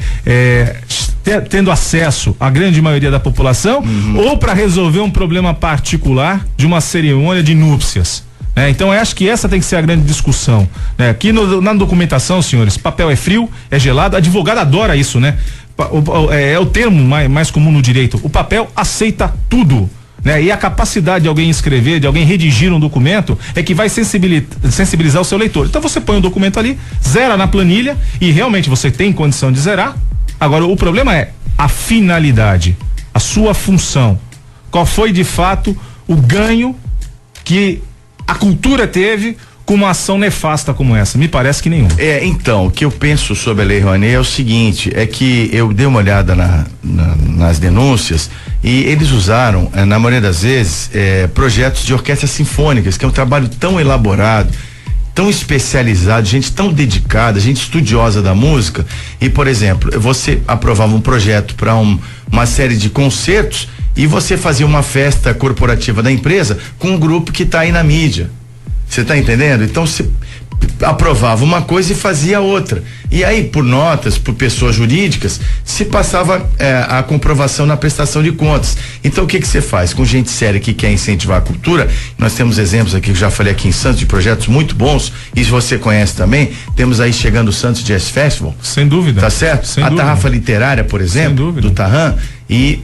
tendo acesso à grande maioria da população, ou para resolver um problema particular de uma cerimônia de núpcias. Então eu acho que essa tem que ser a grande discussão, né? Aqui na documentação, senhores, papel é frio, é gelado, advogado adora isso, né? É o termo mais comum no direito. O papel aceita tudo. Né? E a capacidade de alguém escrever, de alguém redigir um documento é que vai sensibilizar o seu leitor. Então você põe um documento ali, zera na planilha e realmente você tem condição de zerar. Agora o problema é a finalidade, a sua função. Qual foi de fato o ganho que a cultura teve com uma ação nefasta como essa? Me parece que nenhum. Então, o que eu penso sobre a Lei Rouanet é o seguinte, é que eu dei uma olhada nas denúncias e eles usaram, na maioria das vezes, projetos de orquestras sinfônicas, que é um trabalho tão elaborado, tão especializado, gente tão dedicada, gente estudiosa da música. E, por exemplo, você aprovava um projeto para uma série de concertos e você fazia uma festa corporativa da empresa com um grupo que está aí na mídia. Você tá entendendo? Então se aprovava uma coisa e fazia outra. E aí, por notas, por pessoas jurídicas, se passava a comprovação na prestação de contas. Então o que você faz? Com gente séria que quer incentivar a cultura, nós temos exemplos aqui, que eu já falei aqui em Santos, de projetos muito bons, e você conhece também, temos aí chegando o Santos Jazz Festival. Sem dúvida. Tá certo? Sem a dúvida. Tarrafa Literária, por exemplo, do Tarran, e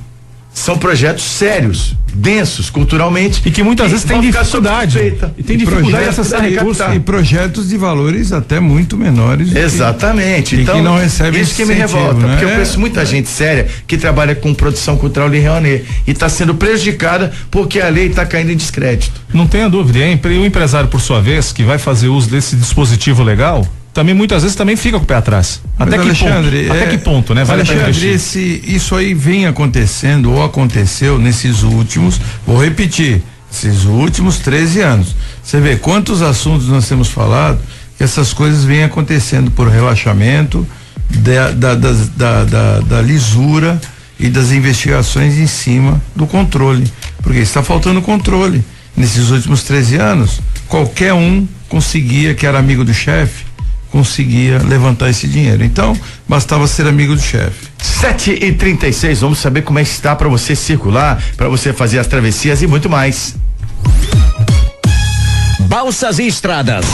são projetos sérios, densos, culturalmente. E que muitas vezes tem dificuldade. E tem dificuldade de acessar recursos. E projetos de valores até muito menores. Exatamente. Então, que não recebe isso que me revolta, né? porque eu conheço muita gente séria que trabalha com produção cultural Lei Rouanet e está sendo prejudicada porque a lei está caindo em descrédito. Não tenha dúvida. E o empresário, por sua vez, que vai fazer uso desse dispositivo legal, também muitas vezes também fica com o pé atrás. Até que ponto, né? Vale a pena investir. Isso aí vem acontecendo ou aconteceu nesses últimos, vou repetir, esses últimos 13 anos. Você vê quantos assuntos nós temos falado que essas coisas vêm acontecendo por relaxamento da lisura e das investigações em cima do controle, porque está faltando controle. Nesses últimos 13 anos, qualquer um conseguia, que era amigo do chefe, conseguia levantar esse dinheiro. Então, bastava ser amigo do chefe. 7h36, vamos saber como é que está para você circular, para você fazer as travessias e muito mais. Balsas e estradas.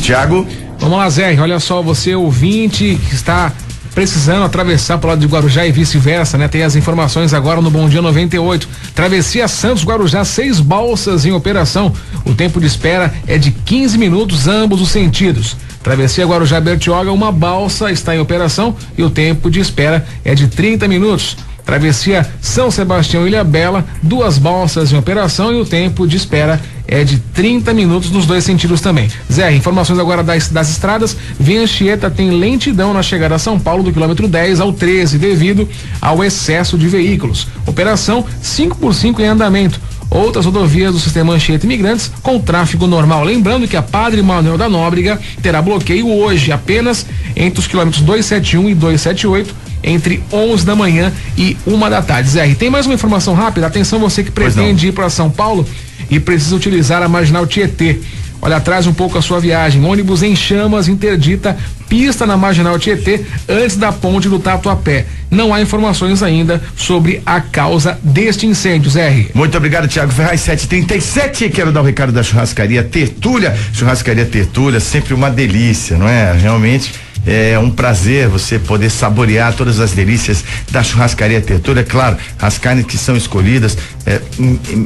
Tiago. Vamos lá, Zé, olha só, você ouvinte que está precisando atravessar pro lado de Guarujá e vice-versa, né? Tem as informações agora no Bom Dia 98. Travessia Santos Guarujá, 6 balsas em operação. O tempo de espera é de 15 minutos, ambos os sentidos. Travessia Guarujá Bertioga, uma balsa está em operação e o tempo de espera é de 30 minutos. Travessia São Sebastião Ilhabela, 2 balsas em operação e o tempo de espera é de 30 minutos nos 2 sentidos também. Zé, informações agora das estradas. Via Anchieta tem lentidão na chegada a São Paulo do quilômetro 10 ao 13 devido ao excesso de veículos. Operação 5x5 em andamento. Outras rodovias do sistema Anchieta Imigrantes com tráfego normal. Lembrando que a Padre Manuel da Nóbrega terá bloqueio hoje apenas entre os quilômetros 271 e 278 entre 11 da manhã e 1 da tarde. Zé, tem mais uma informação rápida. Atenção, você que pretende ir para São Paulo e precisa utilizar a Marginal Tietê. Olha, atrás um pouco a sua viagem. Ônibus em chamas interdita pista na Marginal Tietê antes da ponte do Tatuapé. Não há informações ainda sobre a causa deste incêndio, Zé. Muito obrigado, Tiago Ferraz, 7h37. Quero dar o recado da Churrascaria Tertúlia. Churrascaria Tertúlia, sempre uma delícia, não é? Realmente é um prazer você poder saborear todas as delícias da Churrascaria Tertúlia. Claro, as carnes que são escolhidas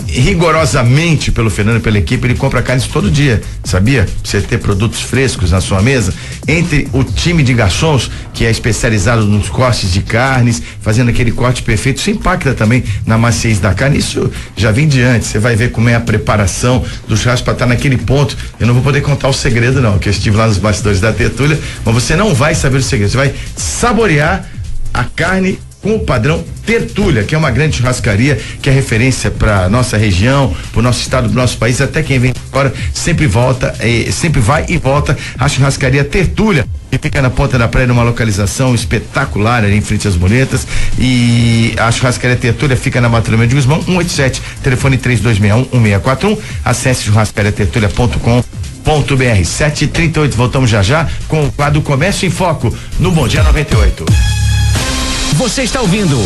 rigorosamente pelo Fernando e pela equipe. Ele compra carnes todo dia, sabia? Pra você ter produtos frescos na sua mesa. Entre o time de garçons, que é especializado nos cortes de carnes, fazendo aquele corte perfeito, isso impacta também na maciez da carne. Isso já vem de antes. Você vai ver como é a preparação do churrasco para estar naquele ponto. Eu não vou poder contar o segredo, não, que eu estive lá nos bastidores da Tertúlia, mas você não vai saber o segredo. Você vai saborear a carne com o padrão Tertúlia, que é uma grande churrascaria, que é referência para nossa região, para o nosso estado, para o nosso país. Até quem vem fora sempre volta, sempre vai e volta a Churrascaria Tertúlia, que fica na ponta da praia, numa localização espetacular ali em frente às muretas. E a Churrascaria Tertúlia fica na Bartolomeu de Guzmão 187, telefone 3261-1641. Acesse churrascariatertúlia.com.br. 7h38, voltamos já com o quadro Comércio em Foco no Bom Dia 98. Você está ouvindo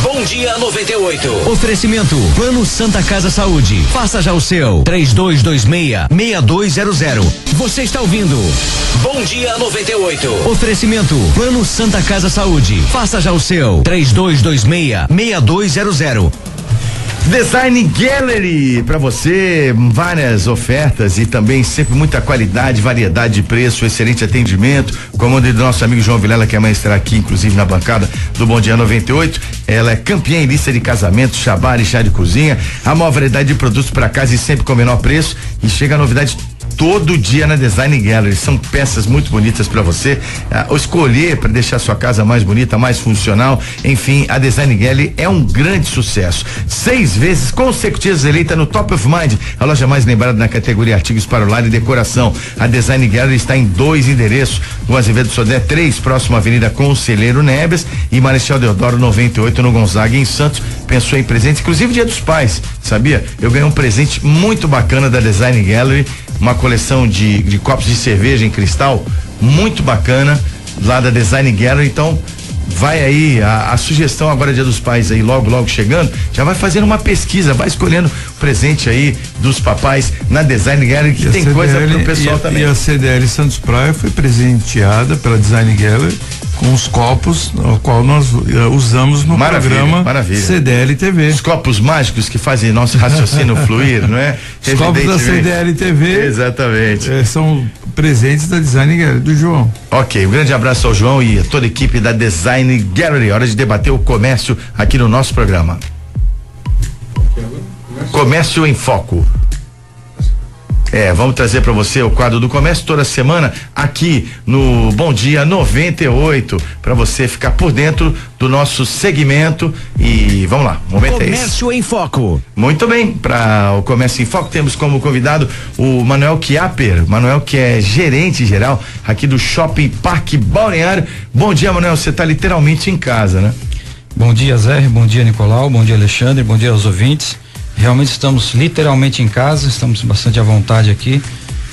Bom Dia 98. Oferecimento Plano Santa Casa Saúde. Faça já o seu 3226-6200. Você está ouvindo Bom Dia 98. Oferecimento Plano Santa Casa Saúde. Faça já o seu 3226-6200. Design Gallery, para você, várias ofertas e também sempre muita qualidade, variedade de preço, excelente atendimento, comando do nosso amigo João Vilela, que amanhã estará aqui, inclusive na bancada do Bom Dia 98. Ela é campeã em lista de casamento, chabar e chá de cozinha, a maior variedade de produtos para casa e sempre com o menor preço, e chega a novidade todo dia na Design Gallery. São peças muito bonitas para você escolher para deixar sua casa mais bonita, mais funcional. Enfim, a Design Gallery é um grande sucesso. 6 vezes consecutivas eleita no Top of Mind, a loja mais lembrada na categoria artigos para o lar e decoração. A Design Gallery está em 2 endereços: no Azevedo Sodré 3, próximo à Avenida Conselheiro Neves, e Marechal Deodoro 98 no Gonzaga, em Santos. Pensou em presente, inclusive Dia dos Pais, sabia? Eu ganhei um presente muito bacana da Design Gallery, uma coleção de copos de cerveja em cristal, muito bacana, lá da Design Gallery. Então, vai aí a sugestão agora, Dia dos Pais aí, logo chegando, já vai fazendo uma pesquisa, vai escolhendo o presente aí dos papais na Design Gallery, que tem coisa pro pessoal também. E a CDL Santos Praia foi presenteada pela Design Gallery com os copos, o qual nós usamos no programa CDL TV. Os copos mágicos que fazem nosso raciocínio fluir, não é? Os copos da CDL TV. Exatamente. São presentes da Design Gallery, do João. Ok, um grande abraço ao João e a toda a equipe da Design Gallery. Hora de debater o comércio aqui no nosso programa. Comércio em Foco. Vamos trazer para você o quadro do comércio toda semana aqui no Bom Dia 98, para você ficar por dentro do nosso segmento. E vamos lá, o momento é esse. Comércio em Foco. Muito bem, para o Comércio em Foco temos como convidado o Manuel Chiaper. Manuel, que é gerente geral aqui do Shopping Parque Balneário. Bom dia, Manuel, você está literalmente em casa, né? Bom dia, Zé, bom dia, Nicolau, bom dia, Alexandre, bom dia aos ouvintes. Realmente estamos literalmente em casa, estamos bastante à vontade aqui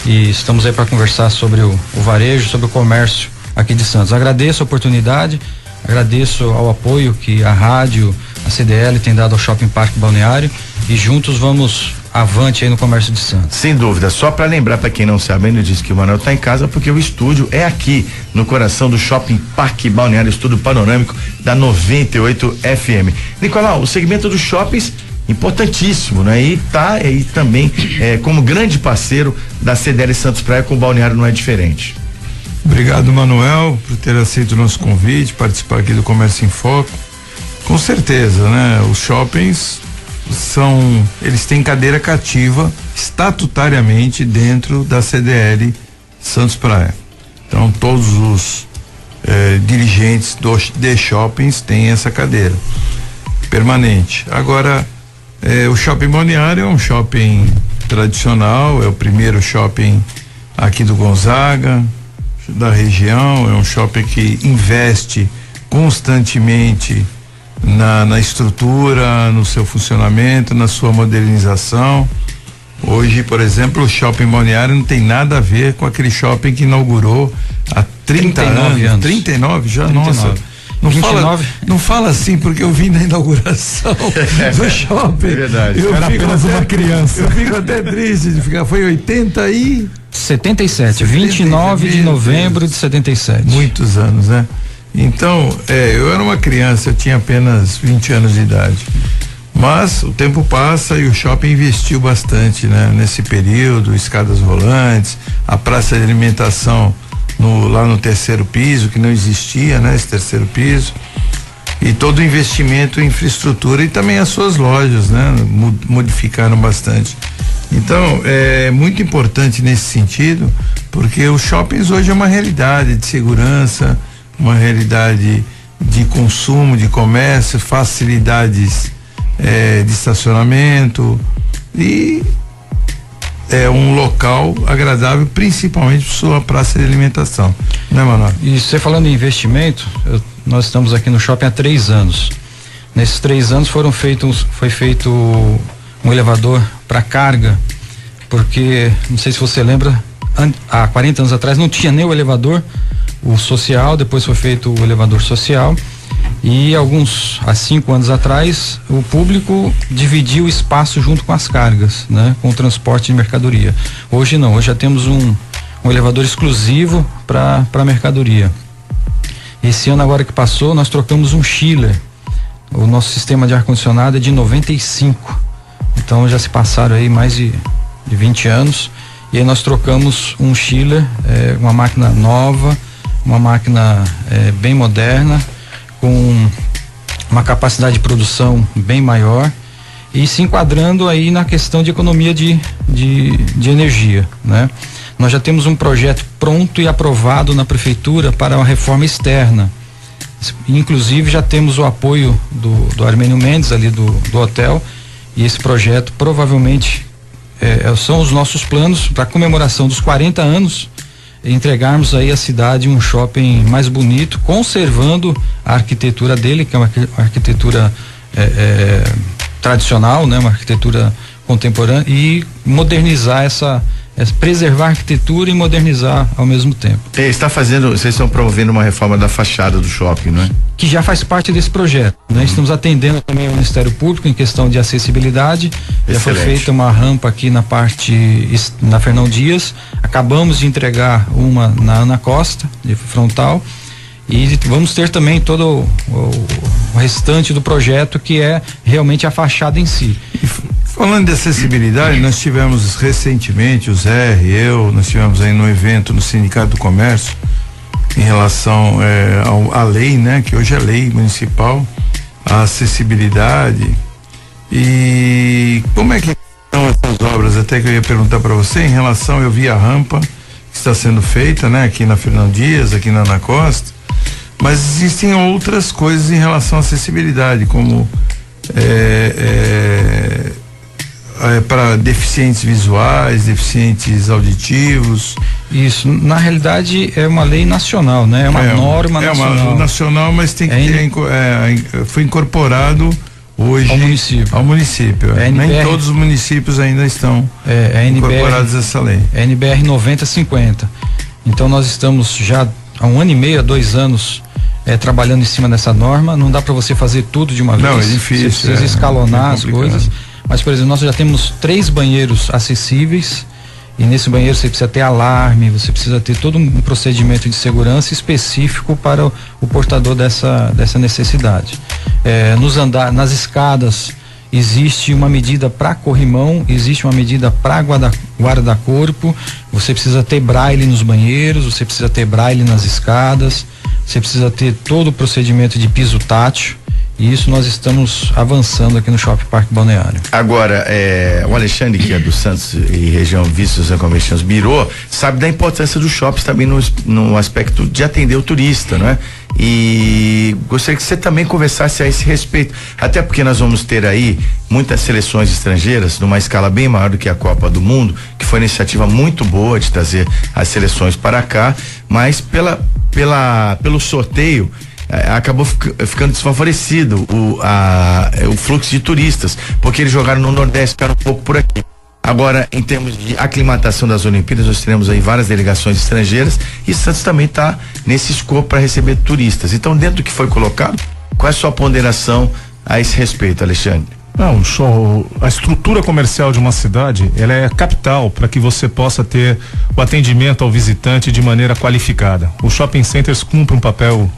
e estamos aí para conversar sobre o varejo, sobre o comércio aqui de Santos. Agradeço a oportunidade, agradeço ao apoio que a rádio, a CDL tem dado ao Shopping Parque Balneário, e juntos vamos avante aí no comércio de Santos. Sem dúvida, só para lembrar para quem não sabe, ele disse que o Manuel está em casa porque o estúdio é aqui no coração do Shopping Parque Balneário, estúdio panorâmico da 98 FM. Nicolau, o segmento dos shoppings importantíssimo, né? E tá aí também como grande parceiro da CDL Santos Praia, com o Balneário não é diferente. Obrigado, Manuel, por ter aceito o nosso convite, participar aqui do Comércio em Foco. Com certeza, né? Os shoppings eles têm cadeira cativa estatutariamente dentro da CDL Santos Praia. Então todos os dirigentes de shoppings têm essa cadeira permanente. Agora, o Shopping Balneário é um shopping tradicional, é o primeiro shopping aqui do Gonzaga, da região, é um shopping que investe constantemente na estrutura, no seu funcionamento, na sua modernização. Hoje, por exemplo, o Shopping Balneário não tem nada a ver com aquele shopping que inaugurou há 39 anos. 39 já? 39. Nossa. Não fala assim, porque eu vim na inauguração do shopping. É verdade. Eu fico até triste de ficar. Foi 77, 29 de novembro de 77. Muitos anos, né? Então, eu era uma criança, eu tinha apenas 20 anos de idade. Mas o tempo passa e o shopping investiu bastante, né? Nesse período, escadas rolantes, a praça de alimentação lá no terceiro piso, que não existia, né? Esse terceiro piso, e todo o investimento em infraestrutura, e também as suas lojas, né? Modificaram bastante. Então, é muito importante nesse sentido, porque os shoppings hoje é uma realidade de segurança, uma realidade de consumo, de comércio, facilidades de estacionamento, e é um local agradável, principalmente por sua praça de alimentação, né, Manuel? E você falando em investimento, nós estamos aqui no shopping há 3 anos. Nesses 3 anos foi feito um elevador para carga, porque não sei se você lembra, há 40 anos atrás não tinha nem o elevador, o social, depois foi feito o elevador social, e há 5 anos atrás o público dividiu o espaço junto com as cargas, né? Com o transporte de mercadoria. Hoje não, hoje já temos um elevador exclusivo para mercadoria. Esse ano agora que passou, nós trocamos um chiller o nosso sistema de ar-condicionado é de 95. Então já se passaram aí mais de 20 anos. E aí nós trocamos um chiller, uma máquina nova, uma máquina bem moderna, com uma capacidade de produção bem maior e se enquadrando aí na questão de economia de energia, né? Nós já temos um projeto pronto e aprovado na prefeitura para uma reforma externa. Inclusive já temos o apoio do Armênio Mendes ali do hotel, e esse projeto provavelmente são os nossos planos para a comemoração dos 40 anos, entregarmos aí à cidade um shopping mais bonito, conservando a arquitetura dele, que é uma arquitetura tradicional, né? Uma arquitetura contemporânea, e modernizar preservar a arquitetura e modernizar ao mesmo tempo. Vocês estão promovendo uma reforma da fachada do shopping, não é? Que já faz parte desse projeto, né? Estamos atendendo também o Ministério Público em questão de acessibilidade. Excelente. Já foi feita uma rampa aqui na Fernão Dias, acabamos de entregar uma na Ana Costa, de frontal, e vamos ter também todo o restante do projeto, que é realmente a fachada em si. Falando de acessibilidade, nós tivemos recentemente, o Zé e eu, nós tivemos aí no evento no Sindicato do Comércio, em relação à lei, né? Que hoje é lei municipal, a acessibilidade. E como é que estão essas obras? Até que eu ia perguntar para você, em relação, eu vi a rampa que está sendo feita, né? Aqui na Fernão Dias, aqui na Ana Costa, mas existem outras coisas em relação à acessibilidade, como para deficientes visuais, deficientes auditivos. Isso, na realidade é uma lei nacional, né? É uma norma nacional. É uma nacional, mas tem que foi incorporado hoje ao município. Nem todos os municípios ainda estão incorporados a essa lei. É NBR 9050. Então nós estamos já há 1 ano e meio, há 2 anos trabalhando em cima dessa norma. Não dá para você fazer tudo de uma vez. Não, é difícil. Você precisa escalonar as coisas. Mas, por exemplo, nós já temos 3 banheiros acessíveis, e nesse banheiro você precisa ter alarme, você precisa ter todo um procedimento de segurança específico para o portador dessa necessidade. Nas escadas existe uma medida para corrimão, existe uma medida para guarda-corpo, você precisa ter braille nos banheiros, você precisa ter braille nas escadas, você precisa ter todo o procedimento de piso tátil. E isso nós estamos avançando aqui no Shopping Parque Balneário. Agora, o Alexandre, que é do Santos e região Vistos e Convenções Birô, sabe da importância dos shoppings também no aspecto de atender o turista, né? E gostaria que você também conversasse a esse respeito, até porque nós vamos ter aí muitas seleções estrangeiras numa escala bem maior do que a Copa do Mundo, que foi uma iniciativa muito boa de trazer as seleções para cá, mas pelo sorteio acabou ficando desfavorecido o fluxo de turistas, porque eles jogaram no Nordeste, ficaram um pouco por aqui. Agora, em termos de aclimatação das Olimpíadas, nós teremos aí várias delegações estrangeiras, e Santos também está nesse escopo para receber turistas. Então, dentro do que foi colocado, qual é a sua ponderação a esse respeito, Alexandre? Não, a estrutura comercial de uma cidade, ela é capital para que você possa ter o atendimento ao visitante de maneira qualificada. Os shopping centers cumprem um papel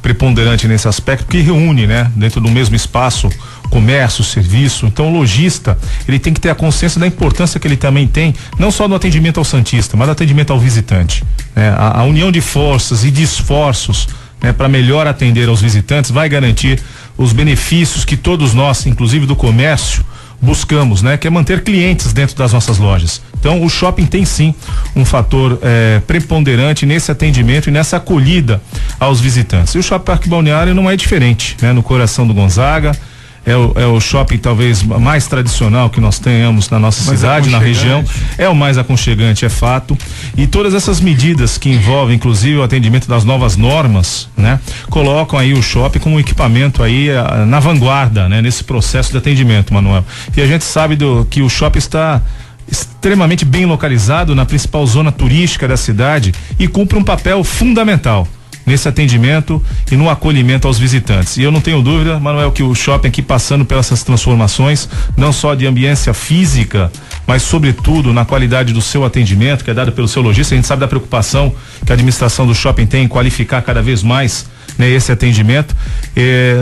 preponderante nesse aspecto, que reúne, né, dentro do mesmo espaço, comércio, serviço. Então, o lojista, ele tem que ter a consciência da importância que ele também tem, não só no atendimento ao santista, mas no atendimento ao visitante, né? A união de forças e de esforços, né, para melhor atender aos visitantes, vai garantir os benefícios que todos nós, inclusive do comércio, buscamos, né? Que é manter clientes dentro das nossas lojas. Então, o shopping tem sim um fator preponderante nesse atendimento e nessa acolhida aos visitantes. E o Shopping Parque Balneário não é diferente, né? No coração do Gonzaga, é o shopping talvez mais tradicional que nós tenhamos na nossa cidade, na região, é o mais aconchegante, é fato, e todas essas medidas que envolvem inclusive o atendimento das novas normas, né, colocam aí o shopping como um equipamento aí na vanguarda, né, nesse processo de atendimento, Manuel. E a gente sabe que o shopping está extremamente bem localizado na principal zona turística da cidade e cumpre um papel fundamental nesse atendimento e no acolhimento aos visitantes. E eu não tenho dúvida, Manuel, que o shopping aqui, passando pelas essas transformações, não só de ambiência física, mas sobretudo na qualidade do seu atendimento, que é dado pelo seu lojista. A gente sabe da preocupação que a administração do shopping tem em qualificar cada vez mais né, esse atendimento,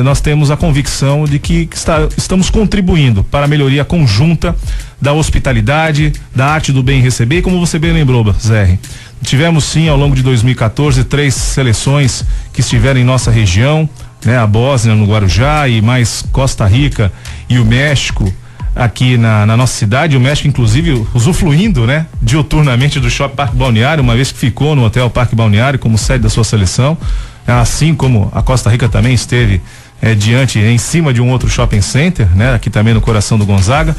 nós temos a convicção de que estamos contribuindo para a melhoria conjunta da hospitalidade, da arte do bem receber, e como você bem lembrou, Zé, tivemos sim ao longo de 2014 3 seleções que estiveram em nossa região, né, a Bósnia no Guarujá e mais Costa Rica e o México aqui na nossa cidade, o México inclusive usufruindo, né, diuturnamente do Shopping Parque Balneário, uma vez que ficou no Hotel Parque Balneário como sede da sua seleção, assim como a Costa Rica também esteve em cima de um outro shopping center, né, aqui também no coração do Gonzaga,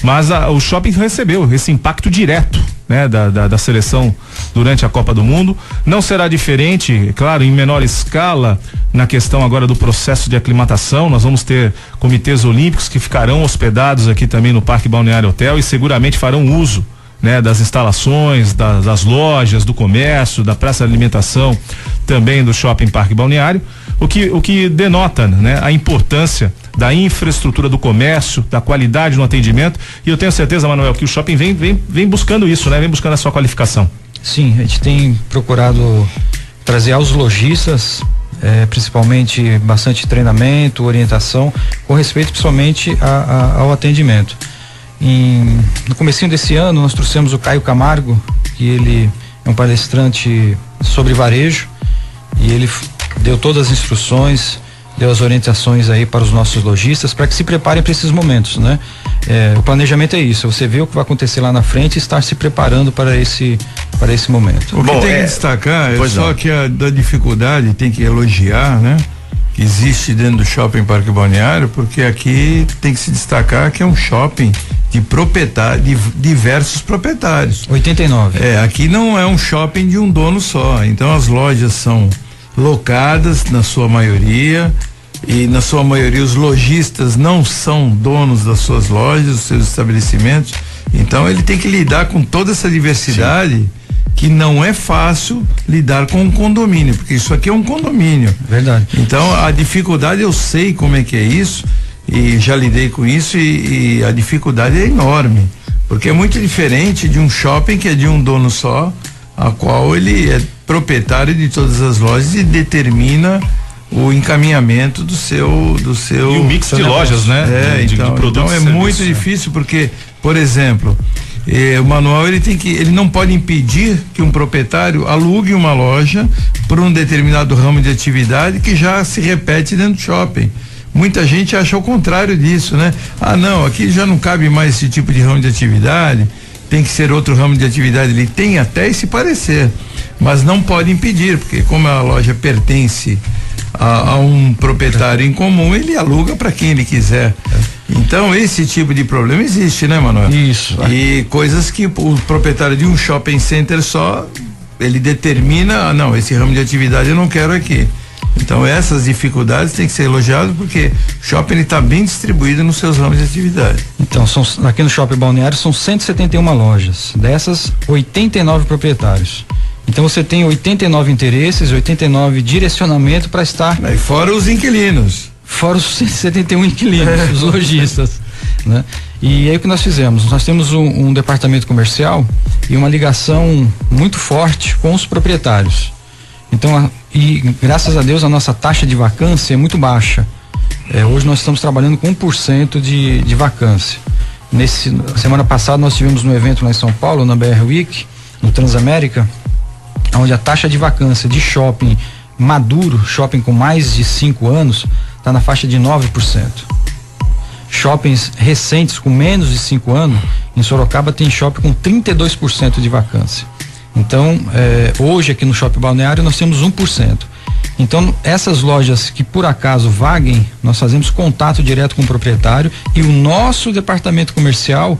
mas o shopping recebeu esse impacto direto, né, da seleção durante a Copa do Mundo. Não será diferente, claro, em menor escala na questão agora do processo de aclimatação. Nós vamos ter comitês olímpicos que ficarão hospedados aqui também no Parque Balneário Hotel e seguramente farão uso, né, das instalações, das lojas, do comércio, da praça de alimentação, também do Shopping Parque Balneário, o que denota, né, a importância da infraestrutura do comércio, da qualidade no atendimento, e eu tenho certeza, Manuel, que o shopping vem buscando isso, né, vem buscando a sua qualificação. Sim, a gente tem procurado trazer aos lojistas, principalmente bastante treinamento, orientação, com respeito principalmente ao atendimento. No comecinho desse ano nós trouxemos o Caio Camargo, que ele é um palestrante sobre varejo, e ele deu todas as instruções, deu as orientações aí para os nossos lojistas para que se preparem para esses momentos, né? O planejamento é isso, você vê o que vai acontecer lá na frente e estar se preparando para esse momento. O que tem que destacar é só que da dificuldade tem que elogiar, né? Que existe dentro do Shopping Parque Balneário, porque aqui tem que se destacar que é um shopping de proprietário, de diversos proprietários. 89. Aqui não é um shopping de um dono só, então as lojas são locadas na sua maioria, e na sua maioria os lojistas não são donos das suas lojas, dos seus estabelecimentos, então ele tem que lidar com toda essa diversidade. Sim. Que não é fácil lidar com um condomínio, porque isso aqui é um condomínio. Verdade. Então a dificuldade, eu sei como é que é isso, e já lidei com isso, e a dificuldade é enorme, porque é muito diferente de um shopping que é de um dono só, a qual ele é proprietário de todas as lojas e determina o encaminhamento do seu e o mix de lojas, né? De produtos. Então é muito difícil, porque, por exemplo, o Manuel ele não pode impedir que um proprietário alugue uma loja por um determinado ramo de atividade que já se repete dentro do shopping. Muita gente acha o contrário disso, né? Não, aqui já não cabe mais esse tipo de ramo de atividade, tem que ser outro ramo de atividade. Ele tem até esse parecer, mas não pode impedir, porque como a loja pertence a um proprietário em comum, ele aluga para quem ele quiser. Então esse tipo de problema existe, né, Manuel? Isso. E coisas que o proprietário de um shopping center só, ele determina, não, esse ramo de atividade eu não quero aqui. Então essas dificuldades têm que ser elogiadas, porque o shopping está bem distribuído nos seus ramos de atividade. Então aqui no Shopping Balneário são 171 lojas, dessas 89 proprietários. Então você tem 89 interesses, 89 direcionamento para estar. E fora os inquilinos. Fora os 171 inquilinos, os lojistas, né? E aí o que nós fizemos? Nós temos um departamento comercial e uma ligação muito forte com os proprietários. Então, e graças a Deus a nossa taxa de vacância é muito baixa. Hoje nós estamos trabalhando com 1% de vacância. Semana passada nós tivemos um evento lá em São Paulo, na BR Week, no Transamérica, onde a taxa de vacância de shopping maduro, shopping com mais de 5 anos, está na faixa de 9%. Shoppings recentes com menos de 5 anos, em Sorocaba tem shopping com 32% de vacância. Então, hoje aqui no Shopping Balneário nós temos 1%. Então, essas lojas que por acaso vaguem, nós fazemos contato direto com o proprietário e o nosso departamento comercial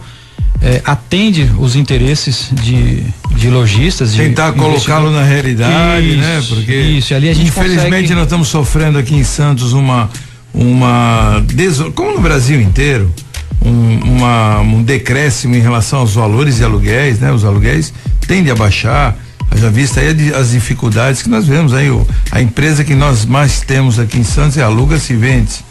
atende os interesses de lojistas. Tentar colocá-lo na realidade, isso, né? Porque isso, ali a gente infelizmente nós estamos sofrendo aqui em Santos como no Brasil inteiro, um decréscimo em relação aos valores de aluguéis, né? Os aluguéis tendem a baixar. Já visto aí as dificuldades que nós vemos aí, a empresa que nós mais temos aqui em Santos é Aluga-se e Vende.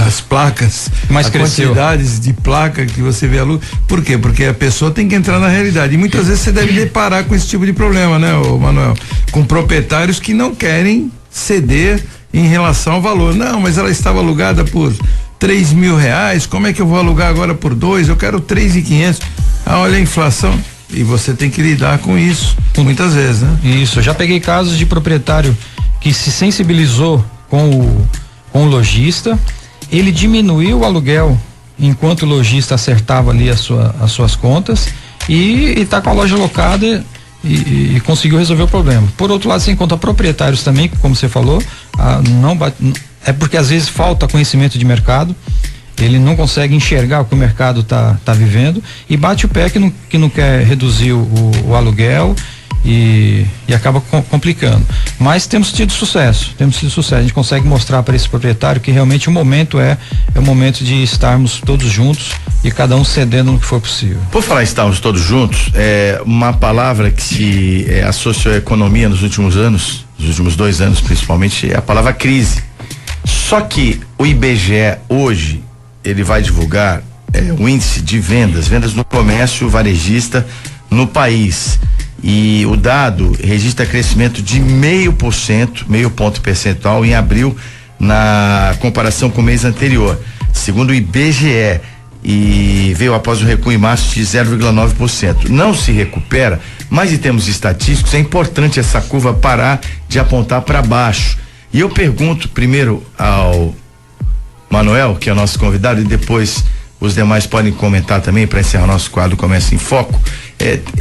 As placas, mas as cresceu. Quantidades de placa que você vê aluga. Por quê? Porque a pessoa tem que entrar na realidade. E muitas vezes você deve deparar com esse tipo de problema, né, Manuel? Com proprietários que não querem ceder em relação ao valor. Não, mas ela estava alugada por R$3.000, como é que eu vou alugar agora por 2? Eu quero 3.500. Olha a inflação. E você tem que lidar com isso, muitas vezes, né? Isso, eu já peguei casos de proprietário que se sensibilizou com o lojista, ele diminuiu o aluguel enquanto o lojista acertava ali as suas contas e está com a loja locada e conseguiu resolver o problema. Por outro lado, você encontra proprietários também, como você falou, é porque às vezes falta conhecimento de mercado, ele não consegue enxergar o que o mercado tá vivendo e bate o pé que não quer reduzir o aluguel e acaba complicando. Mas temos tido sucesso. A gente consegue mostrar para esse proprietário que realmente o momento é o momento de estarmos todos juntos e cada um cedendo no que for possível. Por falar em estarmos todos juntos, uma palavra que se associou à economia nos últimos anos, nos últimos 2 anos principalmente, é a palavra crise. Só que o IBGE hoje, ele vai divulgar o índice de vendas no comércio varejista no país. E o dado registra crescimento de 0,5%, meio ponto percentual em abril, na comparação com o mês anterior. Segundo o IBGE, e veio após o recuo em março de 0,9%. Não se recupera, mas em termos estatísticos é importante essa curva parar de apontar para baixo. E eu pergunto primeiro ao Manuel, que é o nosso convidado, e depois os demais podem comentar também para encerrar nosso quadro Comércio em Foco.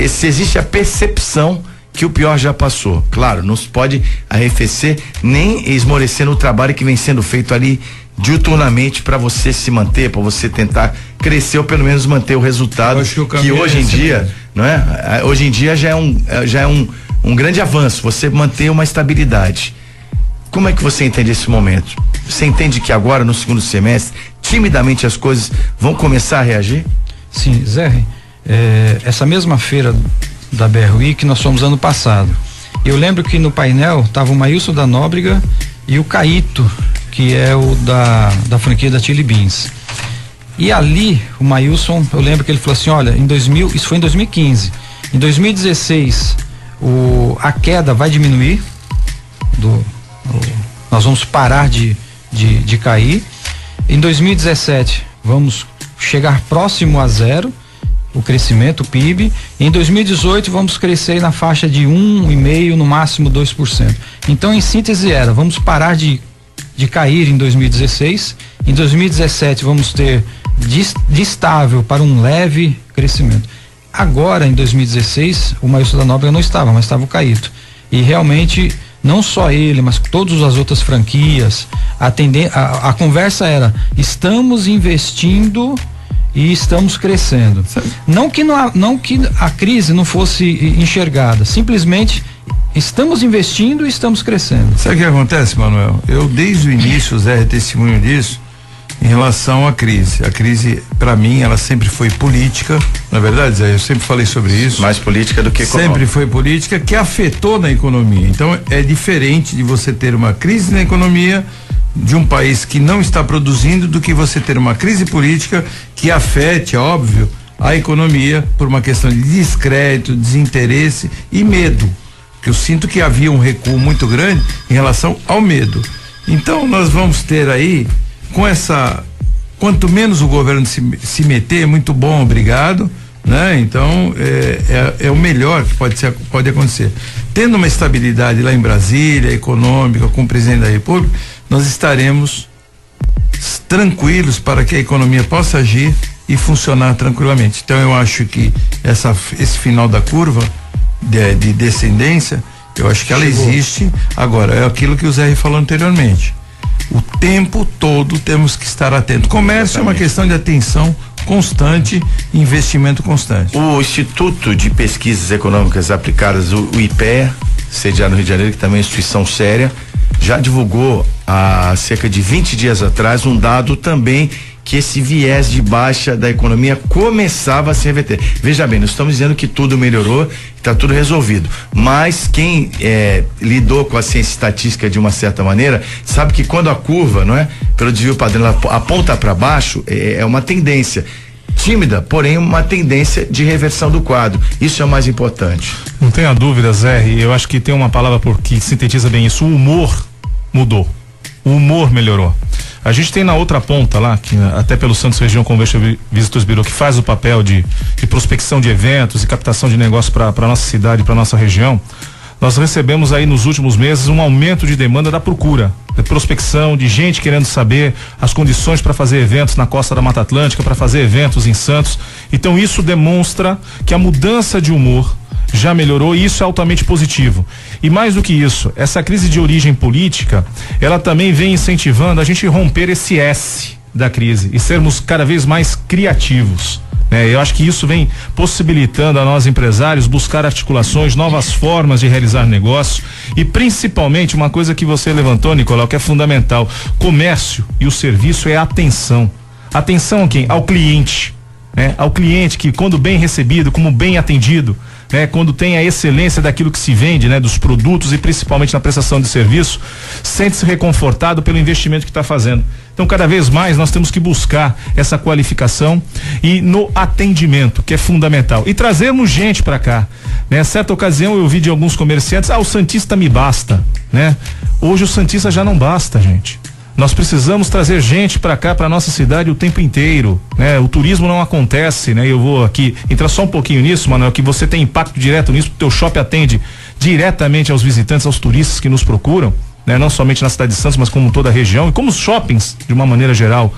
Se existe a percepção que o pior já passou. Claro, não se pode arrefecer nem esmorecer no trabalho que vem sendo feito ali diuturnamente para você se manter, para você tentar crescer ou pelo menos manter o resultado que hoje em dia, não é? Hoje em dia já é um grande avanço, você manter uma estabilidade. Como é que você entende esse momento? Você entende que agora no segundo semestre, timidamente as coisas vão começar a reagir? Sim, Zé, essa mesma feira da BR que nós fomos ano passado. Eu lembro que no painel estava o Maílson da Nóbrega e o Caíto, que é o da franquia da Chili Beans. E ali, o Maílson, eu lembro que ele falou assim, olha, isso foi em 2015. Em 2016, a queda vai diminuir, nós vamos parar de cair. Em 2017, vamos chegar próximo a 0, o crescimento, o PIB. Em 2018, vamos crescer na faixa de 1,5%, no máximo 2%. Então, em síntese, vamos parar de cair em 2016. Em 2017, vamos ter de estável para um leve crescimento. Agora, em 2016, o Maílson da Nóbrega não estava, mas estava o Caíto. E realmente, não só ele, mas todas as outras franquias, a conversa era: estamos investindo e estamos crescendo. Não que a crise não fosse enxergada, simplesmente estamos investindo e estamos crescendo. Sabe o que acontece, Manuel? Eu desde o início, o Zé é testemunho disso, em relação à crise. A crise, para mim, ela sempre foi política, na verdade, Zé, eu sempre falei sobre isso. Mais política do que econômica. Sempre foi política que afetou na economia. Então é diferente de você ter uma crise na economia de um país que não está produzindo do que você ter uma crise política que afete, óbvio, a economia por uma questão de descrédito, desinteresse e medo. Que eu sinto que havia um recuo muito grande em relação ao medo. Então nós vamos ter aí, com quanto menos o governo se meter, muito bom, obrigado, né? Então é o melhor que pode acontecer. Tendo uma estabilidade lá em Brasília, econômica, com o presidente da República, nós estaremos tranquilos para que a economia possa agir e funcionar tranquilamente. Então eu acho que esse final da curva de descendência, eu acho que ela existe. Agora, é aquilo que o Zé falou anteriormente. O tempo todo temos que estar atentos. Comércio é uma questão de atenção constante, investimento constante. O Instituto de Pesquisas Econômicas Aplicadas, o IPEA, sediado no Rio de Janeiro, que também é uma instituição séria, já divulgou há cerca de 20 dias atrás um dado também que esse viés de baixa da economia começava a se reverter. Veja bem, nós estamos dizendo que tudo melhorou, está tudo resolvido, mas quem lidou com a ciência estatística de uma certa maneira sabe que quando a curva, não é, pelo desvio padrão, ela aponta para baixo, é uma tendência tímida, porém uma tendência de reversão do quadro. Isso é o mais importante. Não tenha dúvida, Zé, e eu acho que tem uma palavra que sintetiza bem isso: o humor mudou. o humor melhorou. A gente tem na outra ponta lá, que até pelo Santos Região Convention Visitors Bureau, que faz o papel de prospecção de eventos e captação de negócios para nossa cidade, para nossa região. Nós recebemos aí nos últimos meses um aumento de demanda da procura, de prospecção, de gente querendo saber as condições para fazer eventos na costa da Mata Atlântica, para fazer eventos em Santos. Então isso demonstra que a mudança de humor já melhorou e isso é altamente positivo. E mais do que isso, essa crise de origem política, ela também vem incentivando a gente romper esse S da crise e sermos cada vez mais criativos. Eu acho que isso vem possibilitando a nós empresários buscar articulações, novas formas de realizar negócios e principalmente uma coisa que você levantou, Nicolau, que é fundamental: comércio e o serviço é atenção. Atenção a quem? Ao cliente. Ao cliente que, quando bem recebido, como bem atendido, quando tem a excelência daquilo que se vende, dos produtos e principalmente na prestação de serviço, sente-se reconfortado pelo investimento que está fazendo. Então, cada vez mais nós temos que buscar essa qualificação e no atendimento, que é fundamental, e trazermos gente para cá. Certa ocasião eu ouvi de alguns comerciantes: o Santista me basta, Hoje o Santista já não basta, gente. Nós precisamos trazer gente para cá, para nossa cidade, o tempo inteiro, O turismo não acontece, Eu vou aqui entrar só um pouquinho nisso, Manuel, que você tem impacto direto nisso, porque o teu shopping atende diretamente aos visitantes, aos turistas que nos procuram, não somente na cidade de Santos, mas como toda a região, e como os shoppings, de uma maneira geral,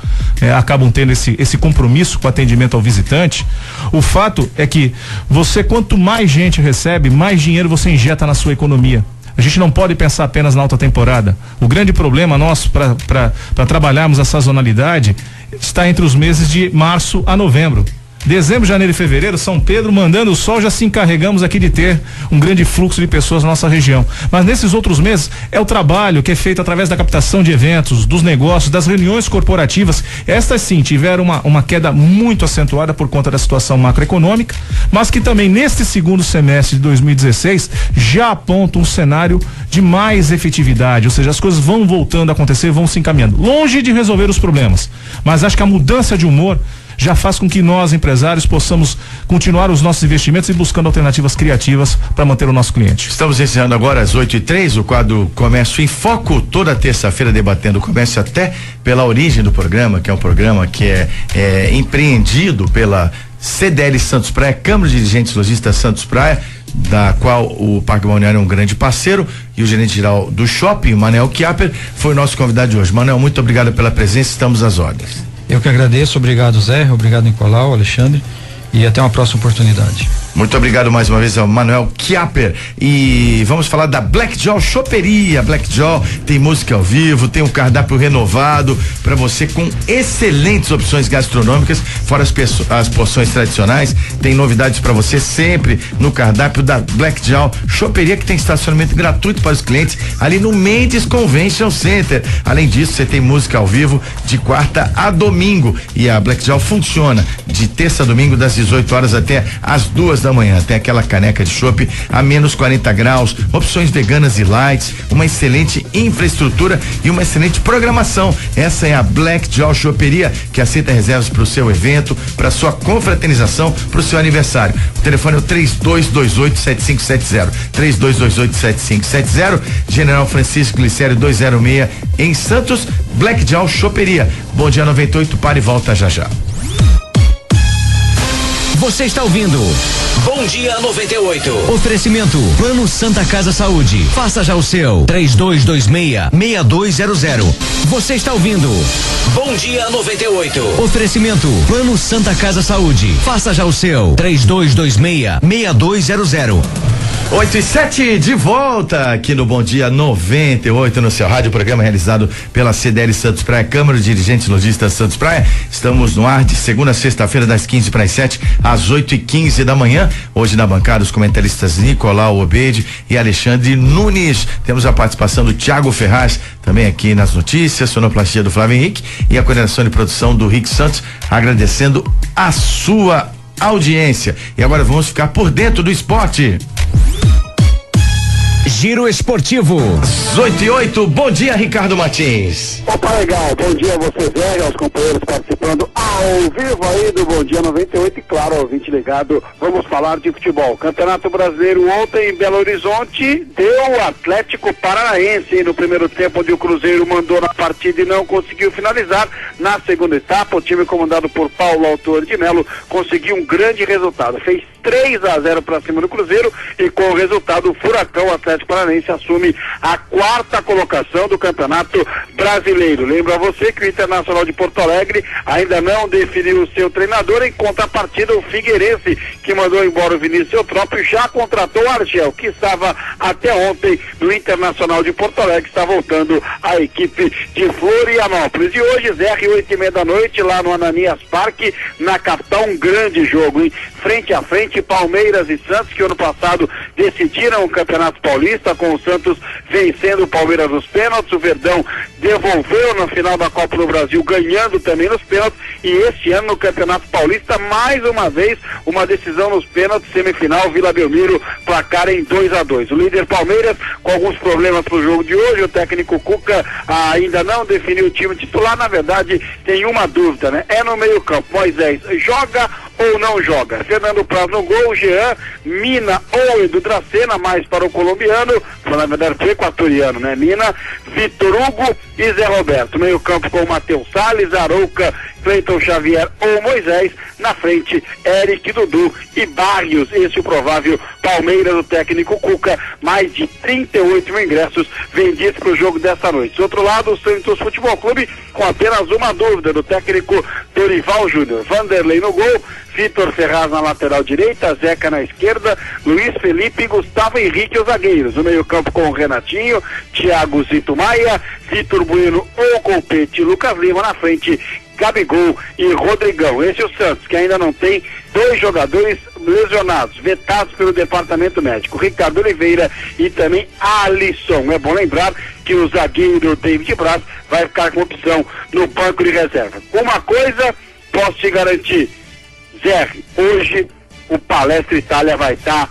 acabam tendo esse compromisso com o atendimento ao visitante. O fato é que você, quanto mais gente recebe, mais dinheiro você injeta na sua economia. A gente não pode pensar apenas na alta temporada. O grande problema nosso para trabalharmos a sazonalidade está entre os meses de março a novembro. Dezembro, janeiro e fevereiro, São Pedro mandando o sol, já se encarregamos aqui de ter um grande fluxo de pessoas na nossa região. Mas nesses outros meses é o trabalho que é feito através da captação de eventos, dos negócios, das reuniões corporativas. Estas sim tiveram uma queda muito acentuada por conta da situação macroeconômica, mas que também neste segundo semestre de 2016 já aponta um cenário de mais efetividade, ou seja, as coisas vão voltando a acontecer, vão se encaminhando. Longe de resolver os problemas, mas acho que a mudança de humor já faz com que nós, empresários, possamos continuar os nossos investimentos e buscando alternativas criativas para manter o nosso cliente. Estamos encerrando agora às 8h03 o quadro Comércio em Foco, toda terça-feira debatendo o comércio, até pela origem do programa, que é um programa que é empreendido pela CDL Santos Praia, Câmara de Dirigentes Lojistas Santos Praia, da qual o Parque Balneário é um grande parceiro, e o gerente geral do shopping, o Manuel Chiapper, foi o nosso convidado de hoje. Manuel, muito obrigado pela presença, estamos às ordens. Eu que agradeço, obrigado Zé, obrigado Nicolau, Alexandre, e até uma próxima oportunidade. Muito obrigado mais uma vez ao Manuel Chiapper. E vamos falar da Black Jaw Choperia. Black Jaw tem música ao vivo, tem um cardápio renovado para você com excelentes opções gastronômicas, fora as porções tradicionais. Tem novidades para você sempre no cardápio da Black Jaw Choperia, que tem estacionamento gratuito para os clientes ali no Mendes Convention Center. Além disso, você tem música ao vivo de quarta a domingo, e a Black Jaw funciona de terça a domingo das 18 horas até as 2 da manhã. Tem aquela caneca de chopp a menos 40 graus, opções veganas e lights, uma excelente infraestrutura e uma excelente programação. Essa é a Black Jaw Choperia, que aceita reservas para o seu evento, para sua confraternização, para o seu aniversário. O telefone é o 3228-7570. 3228-7570, General Francisco Glicério 206 em Santos. Black Jaw Choperia. Bom dia 98, para e volta já já. Você está ouvindo Bom Dia 98. Oferecimento Plano Santa Casa Saúde. Faça já o seu 3226-6200. Você está ouvindo Bom Dia 98. Oferecimento Plano Santa Casa Saúde. Faça já o seu 3226-6200. 8h07, de volta aqui no Bom Dia 98 no seu rádio, programa realizado pela CDL Santos Praia, Câmara de Dirigentes Lojistas Santos Praia. Estamos no ar de segunda a sexta-feira, das 15 para as 7, às 8h15 da manhã. Hoje na bancada os comentaristas Nicolau Obeide e Alexandre Nunes. Temos a participação do Thiago Ferraz também aqui nas notícias, sonoplastia do Flávio Henrique e a coordenação de produção do Rick Santos, agradecendo a sua audiência. E agora vamos ficar por dentro do esporte. Giro Esportivo. 8:08, bom dia, Ricardo Martins. Opa, legal, bom dia a você, Zé, aos companheiros participando ao vivo aí do Bom Dia 98 e claro, ouvinte ligado, vamos falar de futebol. Campeonato Brasileiro ontem em Belo Horizonte deu o Atlético Paranaense no primeiro tempo, onde o Cruzeiro mandou na partida e não conseguiu finalizar. Na segunda etapa, o time comandado por Paulo Autor de Melo conseguiu um grande resultado, fez 3-0 para cima do Cruzeiro e com o resultado o Furacão Atlético Paranaense assume a 4ª colocação do Campeonato Brasileiro. Lembro a você que o Internacional de Porto Alegre ainda não definiu o seu treinador. Em contrapartida, o Figueirense, que mandou embora o Vinícius Eutrópio, já contratou o Argel, que estava até ontem no Internacional de Porto Alegre, está voltando à equipe de Florianópolis. E hoje, Zé, 8:30 da noite, lá no Ananias Parque, na capital, um grande jogo, hein? Frente a frente, Palmeiras e Santos, que ano passado decidiram o Campeonato Paulista, com o Santos vencendo o Palmeiras nos pênaltis. O Verdão devolveu na final da Copa do Brasil, ganhando também nos pênaltis, e este ano no Campeonato Paulista, mais uma vez, uma decisão nos pênaltis, semifinal, Vila Belmiro, placar em 2-2. O líder Palmeiras, com alguns problemas pro jogo de hoje, o técnico Cuca ainda não definiu o time titular. Na verdade, tem uma dúvida, né? É no meio campo, Moisés joga ou não joga? Fernando Praz no gol, Jean, Mina ou Edu Dracena, mais para o colombiano, na verdade para o equatoriano, né? Mina, Vitor Hugo e Zé Roberto. Meio campo com Matheus Salles, Arouca, Cleiton Xavier ou Moisés. Na frente, Eric, Dudu e Barrios. Esse é o provável Palmeiras do técnico Cuca. Mais de 38 mil ingressos vendidos para o jogo desta noite. Do outro lado, o Santos Futebol Clube, com apenas uma dúvida do técnico Dorival Júnior. Vanderlei no gol, Vitor Ferraz na lateral direita, Zeca na esquerda, Luiz Felipe e Gustavo Henrique os zagueiros. No meio campo com o Renatinho, Thiago Zito Maia, Vitor Bueno ou Colpete, Lucas Lima. Na frente, Gabigol e Rodrigão. Esse é o Santos, que ainda não tem 2 jogadores lesionados, vetados pelo departamento médico, Ricardo Oliveira e também Alisson. É bom lembrar que o zagueiro David Braz vai ficar com opção no banco de reserva. Uma coisa posso te garantir, Zé, hoje o Palestra Itália vai estar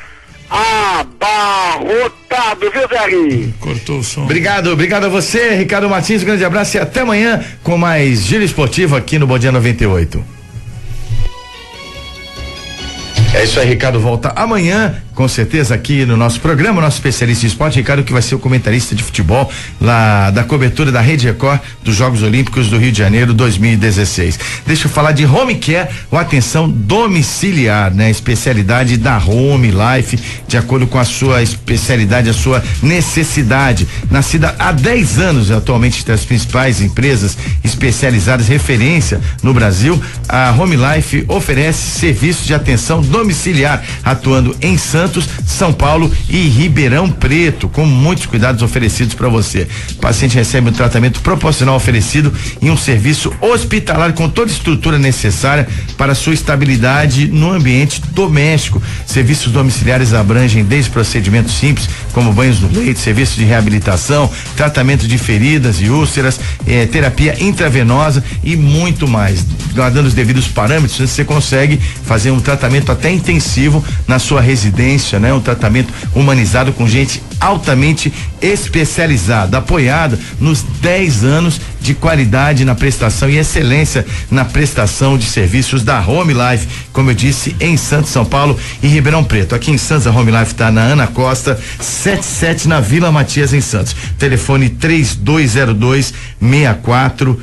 abarrotado, viu, Zé? Cortou o som. Obrigado a você, Ricardo Martins, um grande abraço e até amanhã com mais Giro Esportivo aqui no Bom Dia 98. É isso aí, Ricardo volta amanhã, com certeza, aqui no nosso programa, nosso especialista em esporte, Ricardo, que vai ser o comentarista de futebol lá da cobertura da Rede Record dos Jogos Olímpicos do Rio de Janeiro 2016. Deixa eu falar de Home Care, ou atenção domiciliar, né? Especialidade da Home Life, de acordo com a sua especialidade, a sua necessidade. Nascida há 10 anos, atualmente entre as principais empresas especializadas, referência no Brasil, a Home Life oferece serviços de atenção domiciliar, atuando em Santos, São Paulo e Ribeirão Preto, com muitos cuidados oferecidos para você. O paciente recebe um tratamento proporcional oferecido em um serviço hospitalar com toda a estrutura necessária para sua estabilidade no ambiente doméstico. Serviços domiciliares abrangem desde procedimentos simples, como banhos no leite, serviços de reabilitação, tratamento de feridas e úlceras, terapia intravenosa e muito mais. Guardando os devidos parâmetros, você consegue fazer um tratamento até intensivo na sua residência, né? Um tratamento humanizado com gente altamente especializada, apoiada nos 10 anos de qualidade na prestação e excelência na prestação de serviços da Home Life, como eu disse, em Santos, São Paulo e Ribeirão Preto. Aqui em Santos, a Home Life está na Ana Costa 77, na Vila Matias, em Santos. Telefone 3202-6440.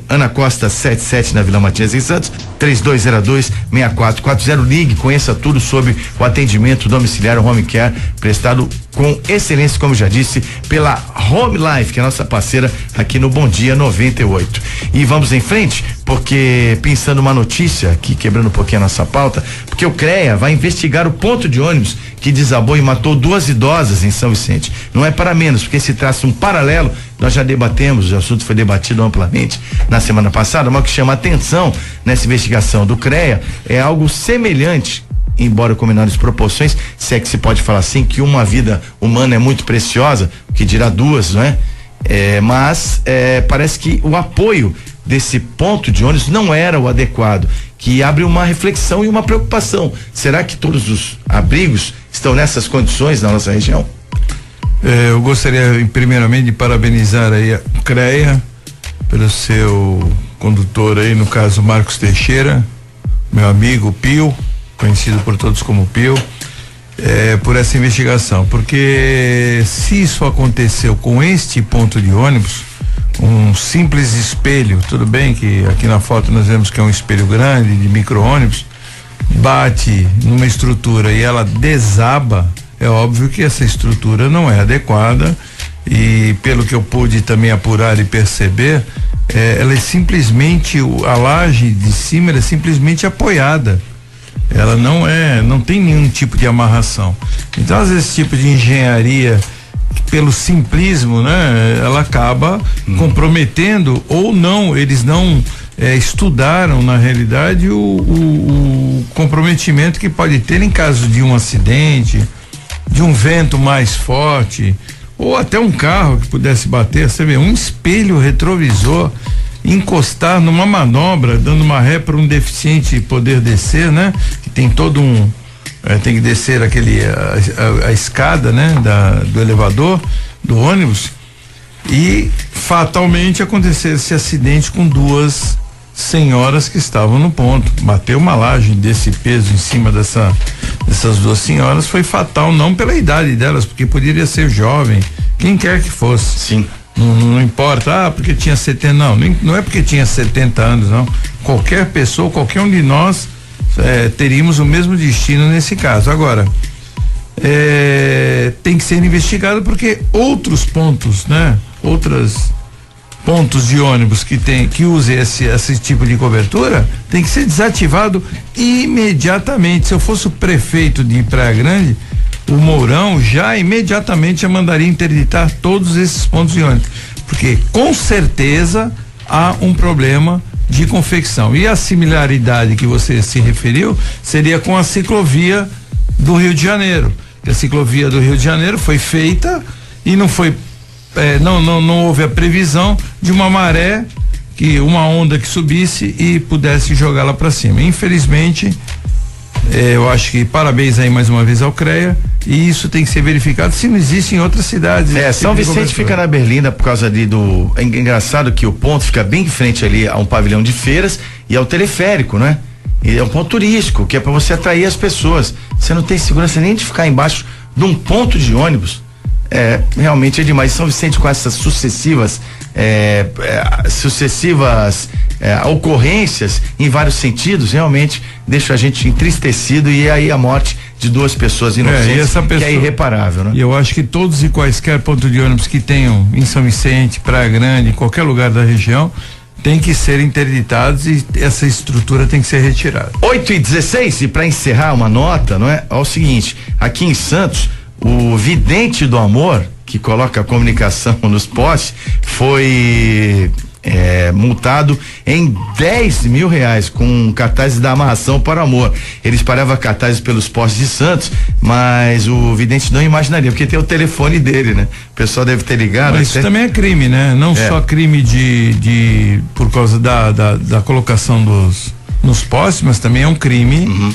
Ana Costa 77, na Vila Matias, em Santos, 3202-6440. Ligue, conheça tudo sobre o atendimento domiciliar, o Home Care, prestado com excelência, como já disse, pela Home Life, que é a nossa parceira aqui no Bom Dia 98. E vamos em frente, porque pensando uma notícia aqui, quebrando um pouquinho a nossa pauta, porque o CREA vai investigar o ponto de ônibus que desabou e matou 2 idosas em São Vicente. Não é para menos, porque se traça um paralelo, nós já debatemos, o assunto foi debatido amplamente na semana passada, mas o que chama atenção nessa investigação do CREA é algo semelhante, embora com menores proporções, se é que se pode falar assim, que uma vida humana é muito preciosa, o que dirá 2, não é? Mas parece que o apoio desse ponto de ônibus não era o adequado, que abre uma reflexão e uma preocupação. Será que todos os abrigos estão nessas condições na nossa região? Eu gostaria primeiramente de parabenizar aí a CREA pelo seu condutor aí, no caso Marcos Teixeira, meu amigo Pio, conhecido por todos como Pio, por essa investigação, porque se isso aconteceu com este ponto de ônibus, um simples espelho, tudo bem que aqui na foto nós vemos que é um espelho grande de micro-ônibus, bate numa estrutura e ela desaba, é óbvio que essa estrutura não é adequada e pelo que eu pude também apurar e perceber, ela é simplesmente, a laje de cima ela é simplesmente apoiada, ela não tem nenhum tipo de amarração. Então às vezes esse tipo de engenharia, pelo simplismo, né, ela acaba comprometendo ou não, eles não estudaram na realidade o comprometimento que pode ter em caso de um acidente, de um vento mais forte ou até um carro que pudesse bater. Você vê, um espelho retrovisor encostar numa manobra, dando uma ré para um deficiente poder descer, né? Que tem todo tem que descer a escada, né? Do elevador, do ônibus, e fatalmente acontecer esse acidente com duas senhoras que estavam no ponto. Bateu uma laje desse peso em cima dessas duas senhoras, foi fatal, não pela idade delas, porque poderia ser jovem, quem quer que fosse. Sim. Não importa, porque tinha 70, não é porque tinha 70 anos, não. Qualquer pessoa, qualquer um de nós teríamos o mesmo destino nesse caso. Agora, tem que ser investigado porque outros pontos, né? Outros pontos de ônibus que usem esse tipo de cobertura tem que ser desativado imediatamente. Se eu fosse o prefeito de Praia Grande, o Mourão já imediatamente mandaria interditar todos esses pontos de ônibus, porque com certeza há um problema de confecção. E a similaridade que você se referiu seria com a ciclovia do Rio de Janeiro. A ciclovia do Rio de Janeiro foi feita e não foi, não houve a previsão de uma maré, uma onda que subisse e pudesse jogá-la para cima. Infelizmente, eu acho que parabéns aí mais uma vez ao CREA, e isso tem que ser verificado se não existe em outras cidades. São Vicente fica na Berlinda por causa ali é engraçado que o ponto fica bem em frente ali a um pavilhão de feiras e ao teleférico, né? E é um ponto turístico, que é para você atrair as pessoas. Você não tem segurança nem de ficar embaixo de um ponto de ônibus. Realmente é demais. São Vicente, com essas sucessivas ocorrências em vários sentidos, realmente deixa a gente entristecido, e aí a morte de duas pessoas inocentes, que é irreparável, né? E eu acho que todos e quaisquer pontos de ônibus que tenham em São Vicente, Praia Grande, em qualquer lugar da região, tem que ser interditados e essa estrutura tem que ser retirada. 8h16, e para encerrar uma nota, não é? É o seguinte, aqui em Santos, o vidente do amor, que coloca a comunicação nos postes, foi multado em R$10 mil com cartazes da amarração para o amor. Ele espalhava cartazes pelos postes de Santos, mas o vidente não imaginaria, porque tem o telefone dele, né? O pessoal deve ter ligado. Mas isso também é crime, né? Não só crime por causa da colocação nos postes, mas também é um crime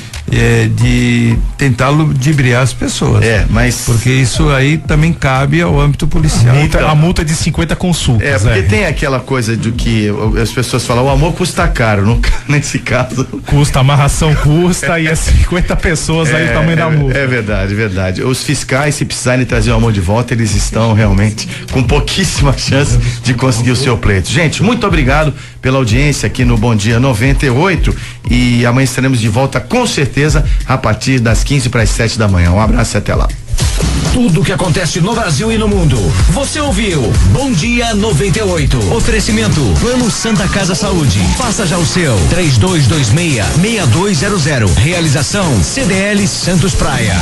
de tentar ludibriar as pessoas. Mas porque isso aí também cabe ao âmbito policial. A multa é de 50 consultas. Porque tem aquela coisa de que as pessoas falam, o amor custa caro, nesse caso. Custa, a amarração custa, e é 50 pessoas aí o tamanho da multa. É verdade, verdade. Os fiscais, se precisarem trazer o amor de volta, eles estão realmente com pouquíssima chance de conseguir o seu pleito. Gente, muito obrigado pela audiência aqui no Bom Dia 98, e amanhã estaremos de volta com certeza a partir das 15 para as 7 da manhã. Um abraço e até lá. Tudo que acontece no Brasil e no mundo, você ouviu Bom Dia 98. Oferecimento Plano Santa Casa Saúde. Faça já o seu. 3226-6200. Realização CDL Santos Praia.